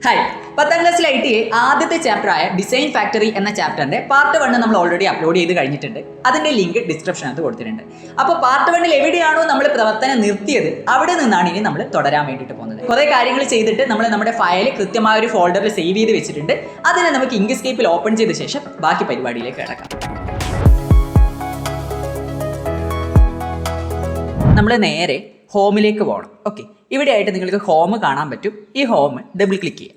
Hi, 10ാം ക്ലാസ്സിലെ I T ആദ്യത്തെ ചാപ്റ്ററായ design factory എന്ന ചാപ്റ്ററിന്റെ പാർട്ട് 1 നമ്മൾ ഓൾറെഡി അപ്ലോഡ് ചെയ്ത് കഴിഞ്ഞിട്ടുണ്ട്. അതിന്റെ ലിങ്ക് ഡിസ്ക്രിപ്ഷനകത്ത് കൊടുത്തിട്ടുണ്ട്. അപ്പോൾ പാർട്ട് 1 എവിടെയാണോ നമ്മൾ പ്രവർത്തനം നിർത്തിയത് അവിടെ നിന്നാണ് ഇനി നമ്മൾ തുടരാൻ വേണ്ടിയിട്ട് പോകുന്നത്. കുറേ കാര്യങ്ങൾ ചെയ്തിട്ട് നമ്മൾ നമ്മുടെ ഫയൽ കൃത്യമായ ഒരു ഫോൾഡറിൽ സേവ് ചെയ്ത് വെച്ചിട്ടുണ്ട്. അതിനെ നമുക്ക് ഇങ്ക്സ്കേപ്പിൽ ഓപ്പൺ ചെയ്ത ശേഷം ബാക്കി പരിപാടിയിലേക്ക് കിടക്കാം. നമ്മൾ നേരെ ഹോമിലേക്ക് പോകണം. ഓക്കെ, ഇവിടെ ആയിട്ട് നിങ്ങൾക്ക് ഹോം കാണാൻ പറ്റും. ഈ ഹോം ഡബിൾ ക്ലിക്ക് ചെയ്യുക.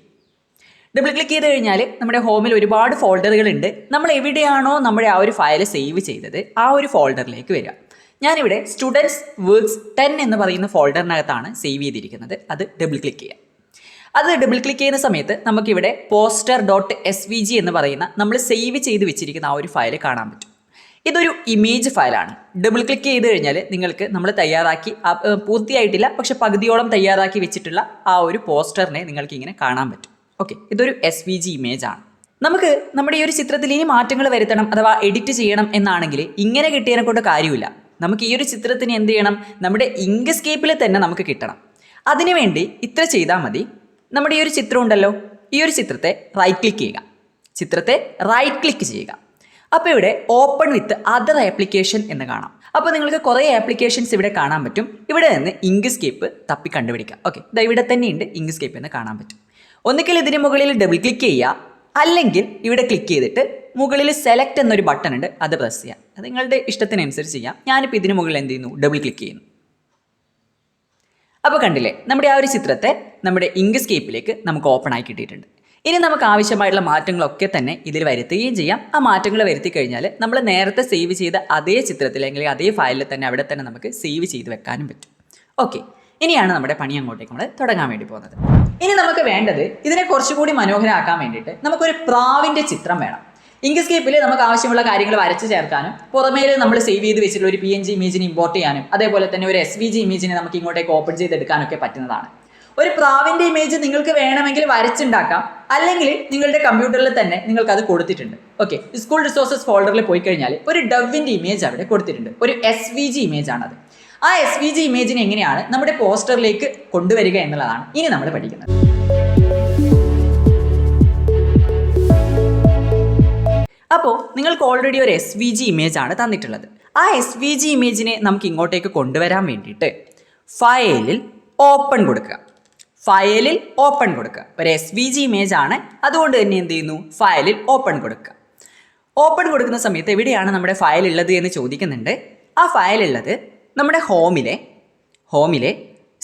ഡബിൾ ക്ലിക്ക് ചെയ്ത് കഴിഞ്ഞാൽ നമ്മുടെ ഹോമിൽ ഒരുപാട് ഫോൾഡറുകളുണ്ട്. നമ്മൾ എവിടെയാണോ നമ്മുടെ ആ ഒരു ഫയൽ സേവ് ചെയ്തത് ആ ഒരു ഫോൾഡറിലേക്ക് വരിക. ഞാനിവിടെ സ്റ്റുഡൻസ് വർക്ക്സ് 10 എന്ന് പറയുന്ന ഫോൾഡറിനകത്താണ് സേവ് ചെയ്തിരിക്കുന്നത്. അത് ഡബിൾ ക്ലിക്ക് ചെയ്യുക. അത് ഡബിൾ ക്ലിക്ക് ചെയ്യുന്ന സമയത്ത് നമുക്കിവിടെ poster.svg എന്ന് പറയുന്ന നമ്മൾ സേവ് ചെയ്ത് വെച്ചിരിക്കുന്ന ആ ഒരു ഫയൽ കാണാൻ പറ്റും. ഇതൊരു ഇമേജ് ഫയലാണ്. ഡബിൾ ക്ലിക്ക് ചെയ്ത് കഴിഞ്ഞാൽ നിങ്ങൾക്ക് നമ്മൾ തയ്യാറാക്കി പൂർത്തിയായിട്ടില്ല പക്ഷെ പകുതിയോളം തയ്യാറാക്കി വെച്ചിട്ടുള്ള ആ ഒരു പോസ്റ്ററിനെ നിങ്ങൾക്ക് ഇങ്ങനെ കാണാൻ പറ്റും. ഓക്കെ, ഇതൊരു SVG ഇമേജ് ആണ്. നമുക്ക് നമ്മുടെ ഈ ഒരു ചിത്രത്തിൽ ഇനി മാറ്റങ്ങൾ വരുത്തണം അഥവാ എഡിറ്റ് ചെയ്യണം എന്നാണെങ്കിൽ ഇങ്ങനെ കിട്ടിയതിനെ കൊണ്ട് കാര്യമില്ല. നമുക്ക് ഈ ഒരു ചിത്രത്തിന് എന്ത് ചെയ്യണം, നമ്മുടെ ഇങ്ക്സ്കേപ്പിൽ തന്നെ നമുക്ക് കിട്ടണം. അതിനുവേണ്ടി ഇത്ര ചെയ്താൽ മതി. നമ്മുടെ ഈ ഒരു ചിത്രം ഉണ്ടല്ലോ, ഈ ഒരു ചിത്രത്തെ റൈറ്റ് ക്ലിക്ക് ചെയ്യുക. ചിത്രത്തെ റൈറ്റ് ക്ലിക്ക് ചെയ്യുക. അപ്പോൾ ഇവിടെ ഓപ്പൺ വിത്ത് അതർ ആപ്ലിക്കേഷൻ എന്ന് കാണാം. അപ്പോൾ നിങ്ങൾക്ക് കുറേ ആപ്ലിക്കേഷൻസ് ഇവിടെ കാണാൻ പറ്റും. ഇവിടെ നിന്ന് ഇങ്ക്സ്കേപ്പ് തപ്പി കണ്ടുപിടിക്കാം. ഓക്കെ, ഇവിടെ തന്നെയുണ്ട് ഇങ്ക്സ്കേപ്പ് എന്ന് കാണാൻ പറ്റും. ഒന്നുകിൽ ഇതിന് മുകളിൽ ഡബിൾ ക്ലിക്ക് ചെയ്യുക, അല്ലെങ്കിൽ ഇവിടെ ക്ലിക്ക് ചെയ്തിട്ട് മുകളിൽ സെലക്ട് എന്നൊരു ബട്ടൺ ഉണ്ട്, അത് പ്രസ് ചെയ്യാം. അത് നിങ്ങളുടെ ഇഷ്ടത്തിനനുസരിച്ച് ചെയ്യാം. ഞാനിപ്പോൾ ഇതിന് മുകളിൽ എന്ത് ചെയ്യുന്നു, ഡബിൾ ക്ലിക്ക് ചെയ്യുന്നു. അപ്പോൾ കണ്ടില്ലേ, നമ്മുടെ ആ ഒരു ചിത്രത്തെ നമ്മുടെ ഇങ്ക്സ്കേപ്പിലേക്ക് നമുക്ക് ഓപ്പൺ ആയി കിട്ടിയിട്ടുണ്ട്. ഇനി നമുക്ക് ആവശ്യമായിട്ടുള്ള മാറ്റങ്ങളൊക്കെ തന്നെ ഇതിൽ വരുത്തുകയും ചെയ്യാം. ആ മാറ്റങ്ങൾ വരുത്തി കഴിഞ്ഞാൽ നമ്മൾ നേരത്തെ സേവ് ചെയ്ത അതേ ചിത്രത്തിൽ അല്ലെങ്കിൽ അതേ ഫയലിൽ തന്നെ അവിടെ തന്നെ നമുക്ക് സേവ് ചെയ്ത് വെക്കാനും പറ്റും. ഓക്കെ, ഇനിയാണ് നമ്മുടെ പണി അങ്ങോട്ടേക്ക് നമ്മൾ തുടങ്ങാൻ വേണ്ടി പോകുന്നത്. ഇനി നമുക്ക് വേണ്ടത് ഇതിനെ കുറച്ചുകൂടി മനോഹരമാക്കാൻ വേണ്ടിയിട്ട് നമുക്കൊരു പ്രാവിൻ്റെ ചിത്രം വേണം. ഇങ്ക്സ്കേപ്പിൽ നമുക്ക് ആവശ്യമുള്ള കാര്യങ്ങൾ വരച്ച് ചേർക്കാനും പുറമേൽ നമ്മൾ സേവ് ചെയ്ത് വെച്ചിട്ടുള്ള ഒരു PNG ഇമേജിനെ ഇമ്പോർട്ട് ചെയ്യാനും അതേപോലെ തന്നെ ഒരു SVG ഇമേജിനെ നമുക്ക് ഇങ്ങോട്ടേക്ക് ഓപ്പൺ ചെയ്തെടുക്കാനൊക്കെ പറ്റുന്നതാണ്. ഒരു പ്രാവിൻ്റെ ഇമേജ് നിങ്ങൾക്ക് വേണമെങ്കിൽ വരച്ചുണ്ടാക്കാം, അല്ലെങ്കിൽ നിങ്ങളുടെ കമ്പ്യൂട്ടറിൽ തന്നെ നിങ്ങൾക്ക് അത് കൊടുത്തിട്ടുണ്ട്. ഓക്കെ, സ്കൂൾ റിസോഴ്സസ് ഫോൾഡറിൽ പോയി കഴിഞ്ഞാൽ ഒരു ഡവിൻ്റെ ഇമേജ് അവിടെ കൊടുത്തിട്ടുണ്ട്. ഒരു SVG ഇമേജ് ആണത്. ആ SVG ഇമേജിനെ എങ്ങനെയാണ് നമ്മുടെ പോസ്റ്ററിലേക്ക് കൊണ്ടുവരിക എന്നുള്ളതാണ് ഇനി നമ്മൾ പഠിക്കുന്നത്. അപ്പോൾ നിങ്ങൾക്ക് ഓൾറെഡി ഒരു SVG ഇമേജ് ആണ് തന്നിട്ടുള്ളത്. ആ SVG ഇമേജിനെ നമുക്ക് ഇങ്ങോട്ടേക്ക് കൊണ്ടുവരാൻ വേണ്ടിയിട്ട് ഫയലിൽ ഓപ്പൺ കൊടുക്കുക. ഫയലിൽ ഓപ്പൺ കൊടുക്കുക. ഒരു SVG ഇമേജ് ആണ്, അതുകൊണ്ട് തന്നെ എന്ത് ചെയ്യുന്നു, ഫയലിൽ ഓപ്പൺ കൊടുക്കുക. ഓപ്പൺ കൊടുക്കുന്ന സമയത്ത് എവിടെയാണ് നമ്മുടെ ഫയൽ ഉള്ളത് എന്ന് ചോദിക്കുന്നുണ്ട്. ആ ഫയൽ ഉള്ളത് നമ്മുടെ ഹോമിലെ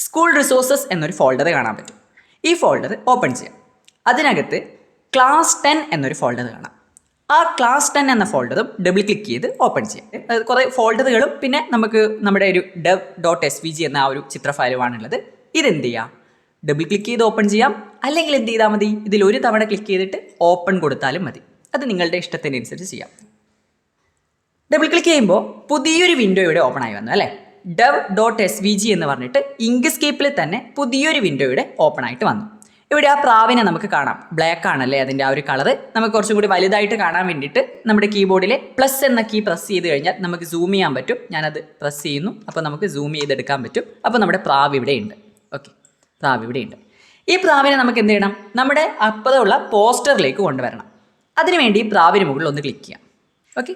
സ്കൂൾ റിസോഴ്സസ് എന്നൊരു ഫോൾഡർ കാണാൻ പറ്റും. ഈ ഫോൾഡർ ഓപ്പൺ ചെയ്യാം. അതിനകത്ത് ക്ലാസ് 10 എന്നൊരു ഫോൾഡർ കാണാം. ആ ക്ലാസ് 10 എന്ന ഫോൾഡറും ഡബിൾ ക്ലിക്ക് ചെയ്ത് ഓപ്പൺ ചെയ്യാം. കുറേ ഫോൾഡറുകളും പിന്നെ നമുക്ക് നമ്മുടെ ഒരു dev.svg എന്ന ആ ഒരു ചിത്ര ഫയലുമാണുള്ളത്. ഇതെന്ത് ചെയ്യാം, ഡബിൾ ക്ലിക്ക് ചെയ്ത് ഓപ്പൺ ചെയ്യാം, അല്ലെങ്കിൽ എന്ത് ചെയ്താൽ മതി, ഇതിൽ ഒരു തവണ ക്ലിക്ക് ചെയ്തിട്ട് ഓപ്പൺ കൊടുത്താലും മതി. അത് നിങ്ങളുടെ ഇഷ്ടത്തിനനുസരിച്ച് ചെയ്യാം. ഡബിൾ ക്ലിക്ക് ചെയ്യുമ്പോൾ പുതിയൊരു വിൻഡോ ഇവിടെ ഓപ്പൺ ആയി വന്നു അല്ലേ. dev.svg എന്ന് പറഞ്ഞിട്ട് ഇങ്ക്സ്കേപ്പിൽ തന്നെ പുതിയൊരു വിൻഡോ ഇവിടെ ഓപ്പൺ ആയിട്ട് വന്നു. ഇവിടെ ആ പ്രാവിനെ നമുക്ക് കാണാം. ബ്ലാക്ക് ആണല്ലേ അതിൻ്റെ ആ ഒരു കളറ്. നമുക്ക് കുറച്ചും കൂടി വലുതായിട്ട് കാണാൻ വേണ്ടിയിട്ട് നമ്മുടെ കീബോർഡിലെ പ്ലസ് എന്ന കീ പ്രസ് ചെയ്ത് കഴിഞ്ഞാൽ നമുക്ക് സൂം ചെയ്യാൻ പറ്റും. ഞാനത് പ്രസ് ചെയ്യുന്നു. അപ്പോൾ നമുക്ക് സൂം ചെയ്തെടുക്കാൻ പറ്റും. അപ്പോൾ നമ്മുടെ പ്രാവ് ഇവിടെ ഉണ്ട്. ഓക്കെ, പ്രാവ് ഇവിടെ ഉണ്ട്. ഈ പ്രാവിനെ നമുക്ക് എന്ത് ചെയ്യണം, നമ്മുടെ അപ്പുറമുള്ള പോസ്റ്ററിലേക്ക് കൊണ്ടുവരണം. അതിനുവേണ്ടി പ്രാവിന് മുകളിൽ ഒന്ന് ക്ലിക്ക് ചെയ്യാം. ഓക്കെ,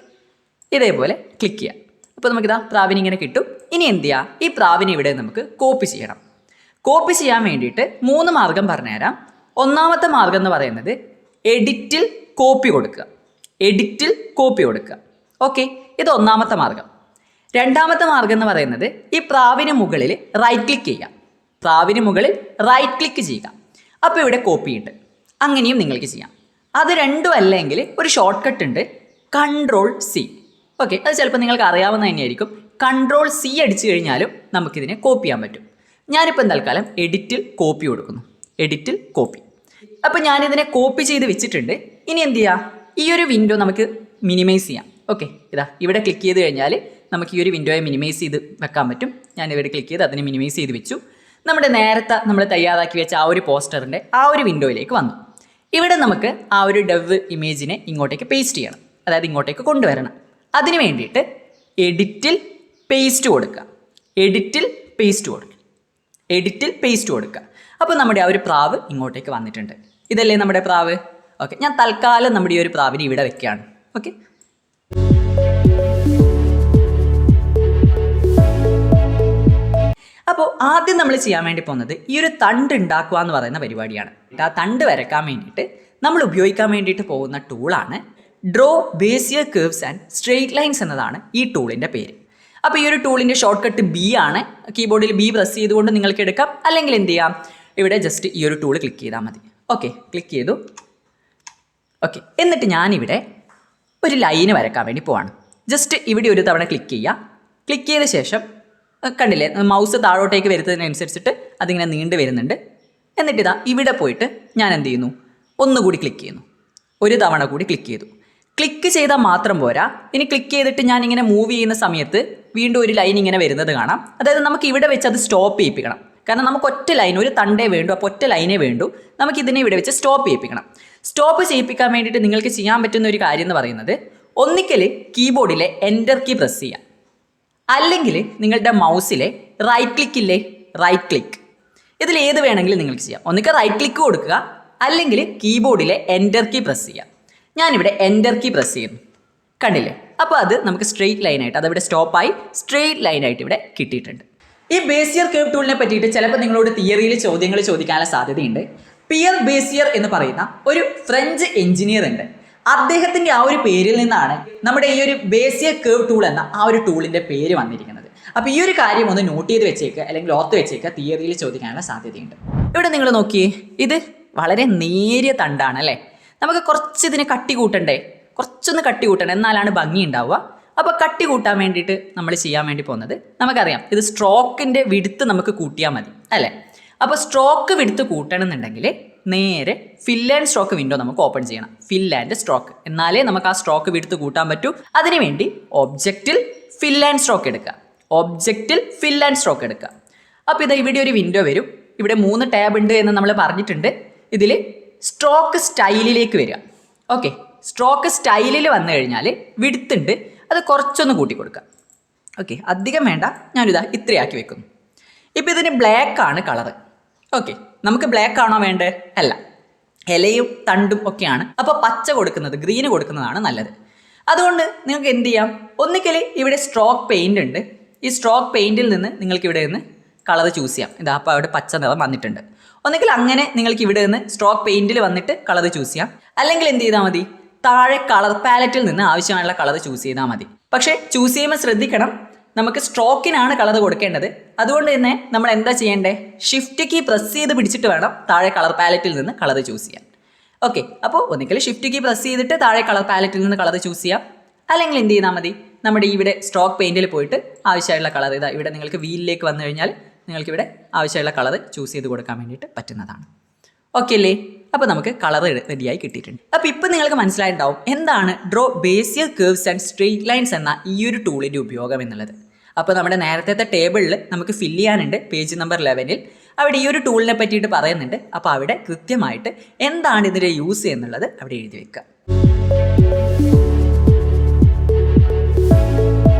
ഇതേപോലെ ക്ലിക്ക് ചെയ്യാം. അപ്പോൾ നമുക്കിതാ പ്രാവിന് ഇങ്ങനെ കിട്ടും. ഇനി എന്ത് ചെയ്യുക, ഈ പ്രാവിനെ ഇവിടെ നമുക്ക് കോപ്പി ചെയ്യണം. കോപ്പി ചെയ്യാൻ വേണ്ടിയിട്ട് 3 മാർഗം പറഞ്ഞുതരാം. ഒന്നാമത്തെ മാർഗം എന്ന് പറയുന്നത് എഡിറ്റിൽ കോപ്പി കൊടുക്കുക. എഡിറ്റിൽ കോപ്പി കൊടുക്കുക. ഓക്കെ, ഇത് ഒന്നാമത്തെ മാർഗം. രണ്ടാമത്തെ മാർഗം എന്ന് പറയുന്നത് ഈ പ്രാവിന് മുകളിൽ റൈറ്റ് ക്ലിക്ക് ചെയ്യുക. പ്രാവിന് മുകളിൽ റൈറ്റ് ക്ലിക്ക് ചെയ്യുക. അപ്പോൾ ഇവിടെ കോപ്പി ഉണ്ട്. അങ്ങനെയും നിങ്ങൾക്ക് ചെയ്യാം. അത് രണ്ടും അല്ലെങ്കിൽ ഒരു ഷോർട്ട് കട്ട് ഉണ്ട്, Ctrl+C. ഓക്കെ, അത് ചിലപ്പോൾ നിങ്ങൾക്ക് അറിയാവുന്ന തന്നെയായിരിക്കും. Ctrl+C അടിച്ചു കഴിഞ്ഞാലും നമുക്കിതിനെ കോപ്പി ചെയ്യാൻ പറ്റും. ഞാനിപ്പോൾ തൽക്കാലം എഡിറ്റിൽ കോപ്പി കൊടുക്കുന്നു. എഡിറ്റിൽ കോപ്പി. അപ്പോൾ ഞാനിതിനെ കോപ്പി ചെയ്ത് വെച്ചിട്ടുണ്ട്. ഇനി എന്ത് ചെയ്യുക, ഈ ഒരു വിൻഡോ നമുക്ക് മിനിമൈസ് ചെയ്യാം. ഓക്കെ, ഇതാ ഇവിടെ ക്ലിക്ക് ചെയ്ത് കഴിഞ്ഞാൽ നമുക്ക് ഈ ഒരു വിൻഡോയെ മിനിമൈസ് ചെയ്ത് വെക്കാൻ പറ്റും. ഞാനിവിടെ ക്ലിക്ക് ചെയ്ത് അതിനെ മിനിമൈസ് ചെയ്ത് വെച്ചു. നമ്മുടെ നേരത്തെ നമ്മൾ തയ്യാറാക്കി വെച്ച ആ ഒരു പോസ്റ്ററിൻ്റെ ആ ഒരു വിൻഡോയിലേക്ക് വന്നു. ഇവിടെ നമുക്ക് ആ ഒരു ഡവ് ഇമേജിനെ ഇങ്ങോട്ടേക്ക് പേസ്റ്റ് ചെയ്യണം, അതായത് ഇങ്ങോട്ടേക്ക് കൊണ്ടുവരണം. അതിന് വേണ്ടിയിട്ട് എഡിറ്റിൽ പേസ്റ്റ് കൊടുക്കുക. എഡിറ്റിൽ പേസ്റ്റ് കൊടുക്കുക. അപ്പോൾ നമ്മുടെ ആ ഒരു പ്രാവ് ഇങ്ങോട്ടേക്ക് വന്നിട്ടുണ്ട്. ഇതല്ലേ നമ്മുടെ പ്രാവ്. ഓക്കെ, ഞാൻ തൽക്കാലം നമ്മുടെ ഈ ഒരു പ്രാവിനെ ഇവിടെ വെക്കുകയാണ്. ഓക്കെ, അപ്പോൾ ആദ്യം നമ്മൾ ചെയ്യാൻ വേണ്ടി പോകുന്നത് ഈ ഒരു തണ്ട് ഉണ്ടാക്കുക എന്ന് പറയുന്ന പരിപാടിയാണ്. ആ തണ്ട് വരയ്ക്കാൻ വേണ്ടിയിട്ട് നമ്മൾ ഉപയോഗിക്കാൻ വേണ്ടിയിട്ട് പോകുന്ന ടൂളാണ് draw bezier curves and straight lines എന്നതാണ് ഈ ടൂളിൻ്റെ പേര്. അപ്പോൾ ഈ ഒരു ടൂളിൻ്റെ ഷോർട്ട് കട്ട് ബി ആണ്. കീബോർഡിൽ ബി പ്രസ് ചെയ്തുകൊണ്ട് നിങ്ങൾക്ക് എടുക്കാം, അല്ലെങ്കിൽ എന്ത് ചെയ്യാം, ഇവിടെ ജസ്റ്റ് ഈ ഒരു ടൂൾ ക്ലിക്ക് ചെയ്താൽ മതി. ഓക്കെ, ക്ലിക്ക് ചെയ്തു. ഓക്കെ, എന്നിട്ട് ഞാനിവിടെ ഒരു ലൈന് വരയ്ക്കാൻ വേണ്ടി പോവാണ്. ജസ്റ്റ് ഇവിടെ ഒരു തവണ ക്ലിക്ക് ചെയ്യുക. ക്ലിക്ക് ചെയ്ത ശേഷം കണ്ടില്ലേ, മൗസ് താഴോട്ടേക്ക് വരുന്നതിനനുസരിച്ചിട്ട് അതിങ്ങനെ നീണ്ടു വരുന്നുണ്ട്. എന്നിട്ട് ഇതാ ഇവിടെ പോയിട്ട് ഞാൻ എന്ത് ചെയ്യുന്നു, ഒന്നുകൂടി ക്ലിക്ക് ചെയ്യുന്നു. ഒരു തവണ കൂടി ക്ലിക്ക് ചെയ്തു. ക്ലിക്ക് ചെയ്താൽ മാത്രം പോരാ, ഇനി ക്ലിക്ക് ചെയ്തിട്ട് ഞാൻ ഇങ്ങനെ മൂവ് ചെയ്യുന്ന സമയത്ത് വീണ്ടും ഒരു ലൈൻ ഇങ്ങനെ വരുന്നത് കാണാം. അതായത് നമുക്ക് ഇവിടെ വെച്ച് അത് സ്റ്റോപ്പ് ചെയ്യിപ്പിക്കണം. കാരണം നമുക്ക് ഒറ്റ ലൈൻ, ഒരു തണ്ടേ വേണ്ടു, അപ്പോൾ ഒറ്റ ലൈനേ വേണ്ടു. നമുക്ക് ഇതിനെ ഇവിടെ വെച്ച് സ്റ്റോപ്പ് ചെയ്യിപ്പിക്കണം. സ്റ്റോപ്പ് ചെയ്യിപ്പിക്കാൻ വേണ്ടിയിട്ട് നിങ്ങൾക്ക് ചെയ്യാൻ പറ്റുന്ന ഒരു കാര്യം എന്ന് പറയുന്നത്, ഒന്നിക്കൽ കീബോർഡിലെ എൻ്റർ കീ പ്രസ് ചെയ്യാം, അല്ലെങ്കിൽ നിങ്ങളുടെ മൗസിലെ റൈറ്റ് ക്ലിക്ക് ഇല്ലേ, റൈറ്റ് ക്ലിക്ക്, ഇതിൽ ഏത് വേണമെങ്കിലും നിങ്ങൾക്ക് ചെയ്യാം. ഒന്നിക്കൽ റൈറ്റ് ക്ലിക്ക് കൊടുക്കുക, അല്ലെങ്കിൽ കീബോർഡിലെ എൻ്റർ കീ പ്രസ് ചെയ്യാം. ഞാനിവിടെ എൻ്റർ കീ പ്രസ് ചെയ്യുന്നു, കണ്ടില്ലേ. അപ്പോൾ അത് നമുക്ക് സ്ട്രെയിറ്റ് ലൈനായിട്ട് അതവിടെ സ്റ്റോപ്പായി സ്ട്രെയിറ്റ് ലൈനായിട്ട് ഇവിടെ കിട്ടിയിട്ടുണ്ട്. ഈ ബേസിയർ കർവ് ടൂളിനെ പറ്റിയിട്ട് ചിലപ്പോൾ നിങ്ങളോട് തിയറിയിൽ ചോദ്യങ്ങൾ ചോദിക്കാനുള്ള സാധ്യതയുണ്ട്. പിയർ ബേസിയർ എന്ന് പറയുന്ന ഒരു ഫ്രഞ്ച് എഞ്ചിനീയർ ഉണ്ട്. അദ്ദേഹത്തിൻ്റെ ആ ഒരു പേരിൽ നിന്നാണ് നമ്മുടെ ഈ ഒരു ബേസിയർ കർവ് ടൂൾ എന്ന ആ ഒരു ടൂളിൻ്റെ പേര് വന്നിരിക്കുന്നത്. അപ്പോൾ ഈ ഒരു കാര്യം ഒന്ന് നോട്ട് ചെയ്ത് വെച്ചേക്കുക, അല്ലെങ്കിൽ ഓർത്ത് വെച്ചേക്കുക, തിയറിയിൽ ചോദിക്കാനുള്ള സാധ്യതയുണ്ട്. ഇവിടെ നിങ്ങൾ നോക്കിയേ, ഇത് വളരെ നേരിയ തണ്ടാണ് അല്ലേ. നമുക്ക് കുറച്ച് ഇതിന് കട്ടി കൂട്ടണ്ടേ, കുറച്ചൊന്ന് കട്ടി കൂട്ടണം, എന്നാലാണ് ഭംഗി ഉണ്ടാവുക. അപ്പോൾ കട്ടി കൂട്ടാൻ വേണ്ടിയിട്ട് നമ്മൾ ചെയ്യാൻ വേണ്ടി പോകുന്നത്, നമുക്കറിയാം ഇത് സ്ട്രോക്കിൻ്റെ വിടുത്ത് നമുക്ക് കൂട്ടിയാൽ മതി അല്ലേ. അപ്പോൾ സ്ട്രോക്ക് വിടുത്ത് കൂട്ടണമെന്നുണ്ടെങ്കിൽ നേരെ ഫിൽ ആൻഡ് സ്ട്രോക്ക് വിൻഡോ നമുക്ക് ഓപ്പൺ ചെയ്യണം. ഫിൽ ആൻഡ് സ്ട്രോക്ക്, എന്നാലേ നമുക്ക് ആ സ്ട്രോക്ക് വിടുത്ത് കൂട്ടാൻ പറ്റൂ. അതിനുവേണ്ടി ഒബ്ജക്റ്റിൽ ഫിൽ ആൻഡ് സ്ട്രോക്ക് എടുക്കുക. ഒബ്ജക്റ്റിൽ ഫിൽ ആൻഡ് സ്ട്രോക്ക് എടുക്കുക. അപ്പോൾ ഇത് ഇവിടെ ഒരു വിൻഡോ വരും. ഇവിടെ 3 ടാബ് ഉണ്ട് എന്ന് നമ്മൾ പറഞ്ഞിട്ടുണ്ട്. ഇതിൽ സ്ട്രോക്ക് സ്റ്റൈലിലേക്ക് വരിക. ഓക്കെ, സ്ട്രോക്ക് സ്റ്റൈലിൽ വന്നു കഴിഞ്ഞാൽ വിടുത്തുണ്ട്, അത് കുറച്ചൊന്ന് കൂട്ടി കൊടുക്കുക. ഓക്കെ, അധികം വേണ്ട, ഞാനിതാ ഇത്രയാക്കി വെക്കുന്നു. ഇപ്പോൾ ഇതിന് ബ്ലാക്ക് ആണ് കളറ്. ഓക്കെ, നമുക്ക് ബ്ലാക്ക് ആണോ വേണ്ടേ? അല്ല, ഇലയും തണ്ടും ഒക്കെയാണ്. അപ്പോൾ പച്ച കൊടുക്കുന്നത്, ഗ്രീന് കൊടുക്കുന്നതാണ് നല്ലത്. അതുകൊണ്ട് നിങ്ങൾക്ക് എന്ത് ചെയ്യാം, ഒന്നിക്കൽ ഇവിടെ സ്ട്രോക്ക് പെയിൻ്റ് ഉണ്ട്. ഈ സ്ട്രോക്ക് പെയിൻറ്റിൽ നിന്ന് നിങ്ങൾക്ക് ഇവിടെ നിന്ന് കളർ ചൂസ് ചെയ്യാം. ഇതാ അപ്പോൾ അവിടെ പച്ച നിറം വന്നിട്ടുണ്ട്. ഒന്നുകിൽ അങ്ങനെ നിങ്ങൾക്ക് ഇവിടെ നിന്ന് സ്ട്രോക്ക് പെയിൻറ്റിൽ വന്നിട്ട് കളർ ചൂസ് ചെയ്യാം, അല്ലെങ്കിൽ എന്ത് ചെയ്താൽ മതി, താഴെ കളർ പാലറ്റിൽ നിന്ന് ആവശ്യമായുള്ള കളർ ചൂസ് ചെയ്താൽ മതി. പക്ഷേ ചൂസ് ചെയ്യുമ്പോൾ ശ്രദ്ധിക്കണം, നമുക്ക് സ്ട്രോക്കിനാണ് കളർ കൊടുക്കേണ്ടത്. അതുകൊണ്ട് തന്നെ നമ്മൾ എന്താ ചെയ്യേണ്ടത്, ഷിഫ്റ്റ് കീ പ്രസ് ചെയ്ത് പിടിച്ചിട്ട് വേണം താഴെ കളർ പാലറ്റിൽ നിന്ന് കളർ ചൂസ് ചെയ്യാൻ. ഓക്കെ, അപ്പോൾ ഒന്നുകിൽ ഷിഫ്റ്റ് കീ പ്രസ് ചെയ്തിട്ട് താഴെ കളർ പാലറ്റിൽ നിന്ന് കളർ ചൂസ് ചെയ്യാം, അല്ലെങ്കിൽ എന്ത് ചെയ്താൽ മതി, നമ്മുടെ ഇവിടെ സ്ട്രോക്ക് പെയിൻറ്റിൽ പോയിട്ട് ആവശ്യമുള്ള കളർ ഇതാ ഇവിടെ നിങ്ങൾക്ക് വീലിലേക്ക് വന്നു കഴിഞ്ഞാൽ നിങ്ങൾക്കിവിടെ ആവശ്യമുള്ള കളർ ചൂസ് ചെയ്ത് കൊടുക്കാൻ വേണ്ടിയിട്ട് പറ്റുന്നതാണ്. ഓക്കെ അല്ലേ. അപ്പോൾ നമുക്ക് കളർ റെഡിയായി കിട്ടിയിട്ടുണ്ട്. അപ്പോൾ ഇപ്പോൾ നിങ്ങൾക്ക് മനസ്സിലായിട്ടുണ്ടാവും എന്താണ് draw bezier curves and straight lines എന്ന ഈ ഒരു ടൂളിൻ്റെ ഉപയോഗം എന്നുള്ളത്. അപ്പോൾ നമ്മുടെ നേരത്തെ ടേബിളിൽ നമുക്ക് ഫില്ല് ചെയ്യാനുണ്ട് പേജ് നമ്പർ 11. അവിടെ ഈ ഒരു ടൂളിനെ പറ്റിയിട്ട് പറയുന്നുണ്ട്. അപ്പോൾ അവിടെ കൃത്യമായിട്ട് എന്താണ് ഇതിൻ്റെ യൂസ് എന്നുള്ളത് അവിടെ എഴുതി വെക്കുക.